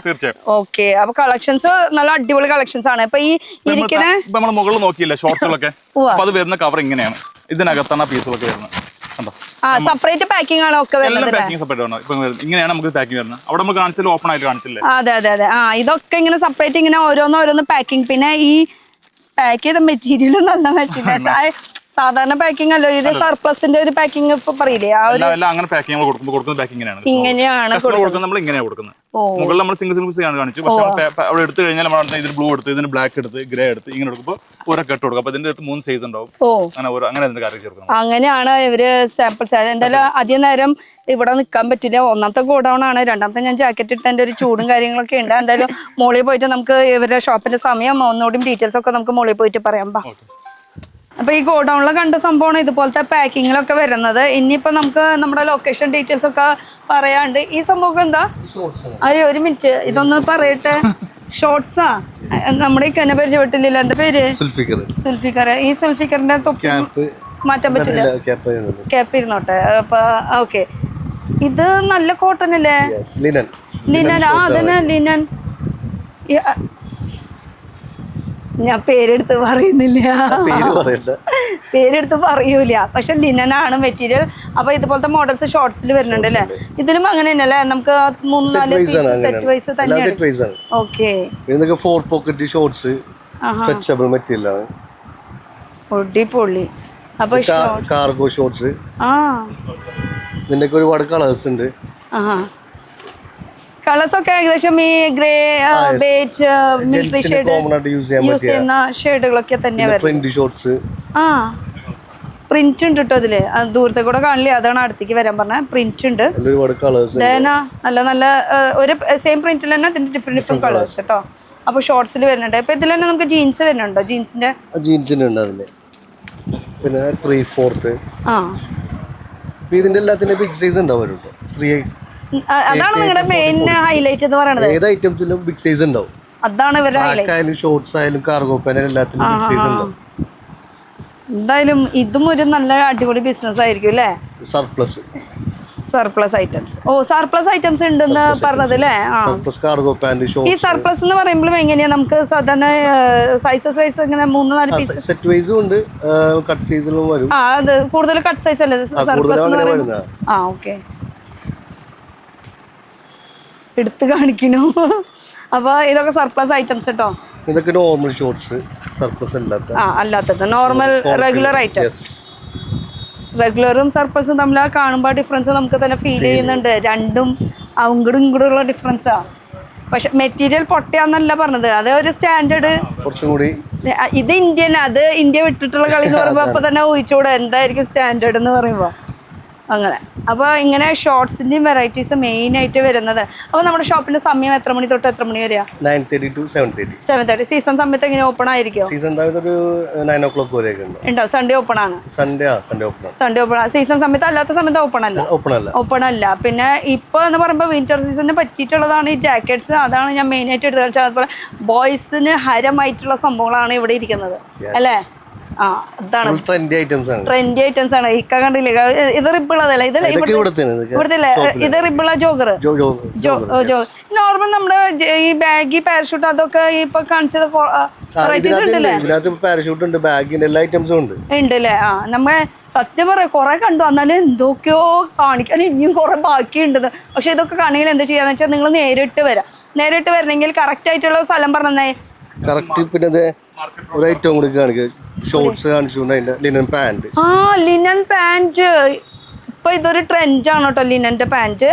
ഓക്കെ. അപ്പൊ കളക്ഷൻസ് നല്ല അടിപൊളി കളക്ഷൻസ് ആണ്. ഇപ്പൊ ഈ ഇരിക്കുന്ന മുകളിൽ നോക്കിയില്ല ഷോർട്സുകളൊക്കെ, അത് വരുന്ന കവർ ഇങ്ങനെയാണ്. ഇതിനകത്താണ് പീസുകളൊക്കെ വരുന്നത്. സെപ്പറേറ്റ് പാക്കിംഗ് ആണ് ഒക്കെ വരുന്നത്. ഇങ്ങനെയാണ് നമുക്ക് പാക്കിംഗ് വരുന്നത്. അവിടെ നമ്മൾ കാണിച്ചാൽ ഓപ്പൺ ആയിട്ട് കാണിച്ചില്ലേ? അതെ. ഇതൊക്കെ ഇങ്ങനെ സെപ്പറേറ്റ് ഇങ്ങനെ ഓരോന്ന് പാക്കിംഗ്. പിന്നെ ഈ പാക്ക് ചെയ്ത മെറ്റീരിയലും നല്ല മെറ്റീരിയൽ. സാധാരണ പാക്കിംഗ് അല്ലോ, ഇത് സർപ്ലസിന്റെ ഒരു പാക്കിംഗ് ഇപ്പൊ പറയില്ലേ, അങ്ങനെ പാക്കിംഗ് കൊടുക്കുന്ന പാക്കിംഗ് ഇങ്ങനെയാണ് നമ്മൾ ഇങ്ങനെയാണ് കൊടുക്കുന്നത്. മുകളിൽ നമ്മൾ സിംഗിൾ പീസ് കാണിച്ചു. പക്ഷെ അവിടെ എടുത്തു കഴിഞ്ഞാൽ നമ്മൾ ഇതിന് ബ്ലൂ എടുത്ത്, ഇതിന് ബ്ലാക്ക് എടുത്ത്, ഗ്രേ എടുത്ത് ഇങ്ങനെ എടുക്കുമ്പോൾ ഓരോ കെട്ട് കൊടുക്കും. അപ്പൊ ഇതിന്റെ 3 സൈസ് ഉണ്ടാവും. അങ്ങനെ അതിന്റെ കാര്യം ചേർക്കുന്നത്. അങ്ങനെയാണ് ഇവര് സാമ്പിൾസ്. എന്തായാലും അധികം നേരം ഇവിടെ നിൽക്കാൻ പറ്റില്ല. ഒന്നാമത്തെ ഗോഡൌൺ ആണ്, രണ്ടാമത്തെ ഞാൻ ജാക്കറ്റ് ഇട്ടതിന്റെ ഒരു ചൂടും കാര്യങ്ങളൊക്കെ ഉണ്ട്. എന്തായാലും മോളിൽ പോയിട്ട് നമുക്ക് ഇവരുടെ ഷോപ്പിന്റെ സമയം ഒന്നുകൂടി ഡീറ്റെയിൽസ് ഒക്കെ നമുക്ക് മോളിൽ പോയിട്ട് പറയാം. അപ്പൊ ഈ ഗോഡൌണിൽ കണ്ട സംഭവമാണ് ഇതുപോലത്തെ പാക്കിങ്ങിലൊക്കെ വരുന്നത്. ഇനിയിപ്പോ നമുക്ക് നമ്മുടെ ലൊക്കേഷൻ ഡീറ്റെയിൽസ് ഒക്കെ പറയാണ്ട്. ഈ സംഭവം എന്താ? അതെ, ഒരു മിനിറ്റ് ഇതൊന്ന് പറയട്ടെ. ഷോർട്സാ നമ്മുടെ ഈ കന്നെ പരിചയപ്പെട്ടില്ലല്ലോ, എന്താ പേര്? സുൽഫിക്കർ. ഈ സുൽഫിക്കറിന്റെ തൊപ്പി മാറ്റാൻ പറ്റില്ല, ക്യാപ്പ് ഇരുന്നോട്ടെ. അപ്പൊ ഓക്കെ, ഇത് നല്ല കോട്ടൺ അല്ലേ? ലിനൻ. അതന്നെ ലിനൻ. ഞാൻ പേരെടുത്ത് പറയുന്നില്ല, പേരെടുത്ത് പറയൂല. പക്ഷെ ലിനനാണ് മെറ്റീരിയൽ. അപ്പൊ ഇതുപോലത്തെ മോഡൽസ് ഷോർട്സിൽ വരുന്നുണ്ട് അല്ലേ? ഇതിലും അങ്ങനെ തന്നെയല്ലേ? നമുക്ക് 3-4 സെറ്റ് വൈസ് തന്നെയാണ്. ഓക്കെ. പൊള്ളി. അപ്പൊ കാർഗോ ഷോർട്സ്. ഇതിന്റെ ഒരുപാട് കളേഴ്സ് ഉണ്ട്. കളേഴ്സ് ഒക്കെ ഏകദേശം ഈ grey, beige, military shade use ചെയ്യുന്ന ഷെയ്ഡുകളൊക്കെ തന്നെയാണ്. പ്രിന്റ് ഉണ്ട് കേട്ടോ ഇതില്. ദൂരത്തെ കൂടെ കാണില്ലേ, അതാണ് അടുത്തേക്ക് വരാൻ പറഞ്ഞ. പ്രിന്റ് ഉണ്ട്, നല്ല നല്ല ഒരു സെയിം പ്രിന്റിൽ തന്നെ ഇതിന്റെ ഡിഫറെന്റ് കളേഴ്സ് കേട്ടോ. അപ്പൊ ഷോർട്സിൽ വരുന്നുണ്ട്. അപ്പൊ ഇതിൽ തന്നെ നമുക്ക് ജീൻസ് വരുന്നുണ്ടോ? ജീൻസിന്റെ പിന്നെ 3/4. ഇതിന്റെ എല്ലാത്തിന്റെ ബിഗ് സൈസ് ഉണ്ടാവും. അതാണ് നിങ്ങളുടെ മെയിൻ ഹൈലൈറ്റ് എന്ന് പറയുന്നത്. ഏത് ഐറ്റംസിലും ബിഗ് സൈസ് ഉണ്ടാവും. അതാണ് ഇവരുടെ ഹൈലൈറ്റ്. ഷോർട്സ് ആയാലും കാർഗോ പാന്റ് എല്ലാത്തിലും ബിഗ് സൈസ് ഉണ്ടാവും. എന്തായാലും ഇതും ഒരു നല്ല അടിപൊളി ബിസിനസ് ആയിരിക്കും അല്ലേ? Surplus items. സർപ്ലസ് ഐറ്റംസ് ഉണ്ടെന്ന് പറഞ്ഞത് അല്ലേ? ഈ സർപ്ലസ് എന്ന് പറയുമ്പോഴും എങ്ങനെയാ നമുക്ക് സാധാരണ സൈസസ് വൈസ് ഇങ്ങനെ 3-4 പീസ് സെറ്റ് വൈസും ഉണ്ട്, കട്ട് സൈസിലും വരും. അത് കൂടുതൽ കട്ട് സൈസ് അല്ലേ സർപ്ലസ് എന്ന് പറയുന്നത്? ഓക്കെ, എടുത്ത് കാണിക്കണു. അപ്പൊ ഇതൊക്കെ സർപ്ലസ് ഐറ്റംസ് കേട്ടോ. ഇതൊക്കെ നോർമൽ ഷോർട്സ്, സർപ്ലസ് അല്ലാത്തത് നോർമൽ റെഗുലർ ഐറ്റം. റെഗുലറും സർപ്ലസും തമ്മിൽ കാണുമ്പോൾ ഡിഫറൻസ് നമുക്ക് തന്നെ ഫീൽ ചെയ്യുന്നുണ്ട്. രണ്ടും അങ്ങോട്ടും ഇങ്ങോട്ടും ഉള്ള ഡിഫറൻസാ. പക്ഷെ മെറ്റീരിയൽ പൊട്ടയാന്നല്ല പറഞ്ഞത്, അത് ഒരു സ്റ്റാൻഡേർഡ്. ഇത് ഇന്ത്യൻ, അത് ഇന്ത്യ വിട്ടിട്ടുള്ള കളി എന്ന് പറയുമ്പോൾ അപ്പൊ തന്നെ ഊഹിച്ചുകൂടെ എന്തായിരിക്കും സ്റ്റാൻഡേർഡ് എന്ന് പറയുമ്പോ. അങ്ങനെ അപ്പോൾ ഇങ്ങനെ ഷോർട്സിൻ്റെയും വെറൈറ്റീസ് മെയിൻ ആയിട്ട് വരുന്നത്. അപ്പോൾ നമ്മുടെ ഷോപ്പിന്റെ സമയം എത്ര മണി തൊട്ട് എത്ര മണി വരെയാ? 9:30 to 7:30. 7:30. സീസൺ സമയത്ത് എങ്ങനെ ഓപ്പൺ ആയിരിക്കും? സീസൺ സമയത്ത് ഒരു 9 o'clock വരെയൊക്കെ ഉണ്ടോ? സൺഡേ ഓപ്പൺ ആണ്? സൺഡേ ഓപ്പൺ ആണ്. സീസൺ സമയത്ത് അല്ലാത്ത സമയത്ത് ഓപ്പൺ അല്ല. പിന്നെ ഇപ്പൊ എന്ന് പറയുമ്പോൾ വിന്റർ സീസണിന് പറ്റിയിട്ടുള്ളതാണ് ഈ ജാക്കറ്റ്സ്. അതാണ് ഞാൻ മെയിൻ ആയിട്ട് എടുത്ത് കളിച്ചത്. അതുപോലെ ബോയ്സിന് ഹരമായിട്ടുള്ള സംഭവങ്ങളാണ് ഇവിടെ ഇരിക്കുന്നത് അല്ലേ? അതാണ് ട്രെൻഡി ഐറ്റംസ് ആണ്. ഇക്ക കണ്ടില്ലേ, ഇത് റിബിളതല്ല, ഇതല്ലേ ഇവിടുത്തെ ഇത് റിബിള ജോഗർ. നോർമൽ നമ്മുടെ ഈ ബാഗി പാരഷൂട്ട് അതൊക്കെ ഇപ്പൊ കാണിച്ചത് ഉണ്ടല്ലേ? നമ്മ സത്യം പറയാം കുറെ കണ്ടു, എന്നാലും എന്തൊക്കെയോ കാണിക്കാൻ ഇനിയും കുറെ ബാക്കിയുണ്ടെന്ന്. പക്ഷെ ഇതൊക്കെ കാണെങ്കിൽ എന്താ ചെയ്യാന്ന് വെച്ചാൽ നിങ്ങൾ നേരിട്ട് വരണമെങ്കിൽ കറക്റ്റ് ആയിട്ടുള്ള സ്ഥലം പറഞ്ഞേ. പിന്നെ ഒരു ഐറ്റം കൂടി കാണിക്കുക, ഷോർട്സ് കാണിച്ചുകൊണ്ട് അതിന്റെ ലിനൻ പാന്റ്. ലിനൻ പാന്റ് ഇപ്പൊ ഇതൊരു ട്രെൻഡ് ആണ് കേട്ടോ, ലിനന്റെ പാന്റ്.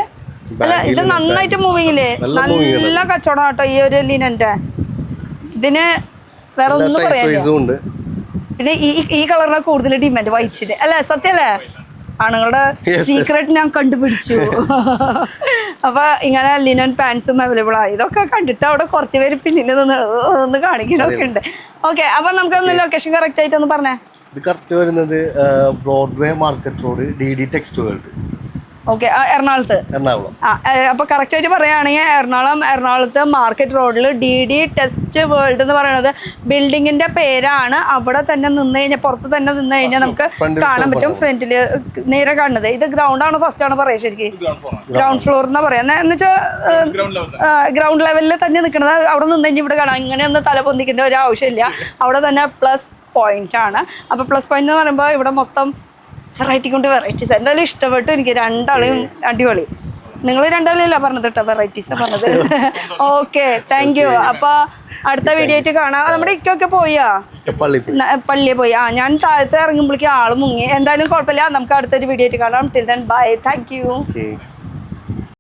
അല്ല, ഇത് നന്നായിട്ട് മൂവിങ്ങില്ലേ, നല്ല കച്ചവടം കേട്ടോ ഈ ഒരു ലിനന്റെ. ഇതിന് വേറെ ഒന്നും പറയാനില്ല. പിന്നെ ഈ കളറിലാണ് കൂടുതൽ ഡിമാൻഡ്, വൈറ്റിന് അല്ലേ? സത്യല്ലേ? ആണുങ്ങളുടെ സീക്രട്ട് ഞാൻ കണ്ടുപിടിച്ചു. അപ്പൊ ഇങ്ങനെ ലിനൻ പാൻസും അവൈലബിൾ ആയി. ഇതൊക്കെ കണ്ടിട്ട് അവിടെ കുറച്ച് പേര് പിന്നിൽ ഒന്ന് കാണിക്കണമൊക്കെ ഉണ്ട്. ഓക്കെ, അപ്പൊ നമുക്കൊന്ന് ലൊക്കേഷൻ കറക്റ്റ് ആയിട്ട് ഒന്ന് പറഞ്ഞേ. ഇത് കറക്റ്റ് വരുന്നത് Broadway market road, DD text world. Okay, എറണാകുളത്ത്. അപ്പൊ കറക്റ്റ് ആയിട്ട് പറയുകയാണെങ്കിൽ എറണാകുളത്ത് മാർക്കറ്റ് റോഡിൽ DD ടെക്സ്റ്റ് വേൾഡ് എന്ന് പറയുന്നത് ബിൽഡിങ്ങിന്റെ പേരാണ്. അവിടെ തന്നെ നിന്ന് കഴിഞ്ഞാൽ, പുറത്ത് തന്നെ നിന്ന് കഴിഞ്ഞാൽ നമുക്ക് കാണാൻ പറ്റും. ഫ്രണ്ടില് നേരെ കാണുന്നത് ഇത് ഗ്രൗണ്ട് ആണ്, ഫസ്റ്റ് ആണ് പറയാ, ശരിക്കും ഗ്രൗണ്ട് ഫ്ലോർ എന്നാ പറയാ. എന്ന് വെച്ചാൽ ഗ്രൗണ്ട് ലെവലിൽ തന്നെ നിൽക്കുന്നത്. അവിടെ നിന്ന് കഴിഞ്ഞാൽ ഇവിടെ കാണാം. ഇങ്ങനെ ഒന്ന് തല പൊന്തിക്കേണ്ട ഒരു ആവശ്യമില്ല. അവിടെ തന്നെ പ്ലസ് പോയിന്റ് ആണ്. അപ്പൊ പ്ലസ് പോയിന്റ് എന്ന് പറയുമ്പോൾ ഇവിടെ മൊത്തം വെറൈറ്റി കൊണ്ട് വെറൈറ്റീസ് എന്തായാലും ഇഷ്ടപ്പെട്ടു എനിക്ക് രണ്ടാളെയും അടിപൊളി. നിങ്ങൾ രണ്ടാളെയല്ല പറഞ്ഞത് കേട്ടോ, വെറൈറ്റീസ് പറഞ്ഞത്. Okay, thank you. അപ്പൊ അടുത്ത വീഡിയോ ആയിട്ട് കാണാം. നമ്മുടെ ഇക്കൊക്കെ പോയാ പള്ളിയിൽ പോയി. ഞാൻ താഴത്ത് ഇറങ്ങുമ്പോഴേക്കും ആള് മുങ്ങി. എന്തായാലും കുഴപ്പമില്ല, നമുക്ക് അടുത്തൊരു വീഡിയോ ആയിട്ട് കാണാം. Till then bye, thank you.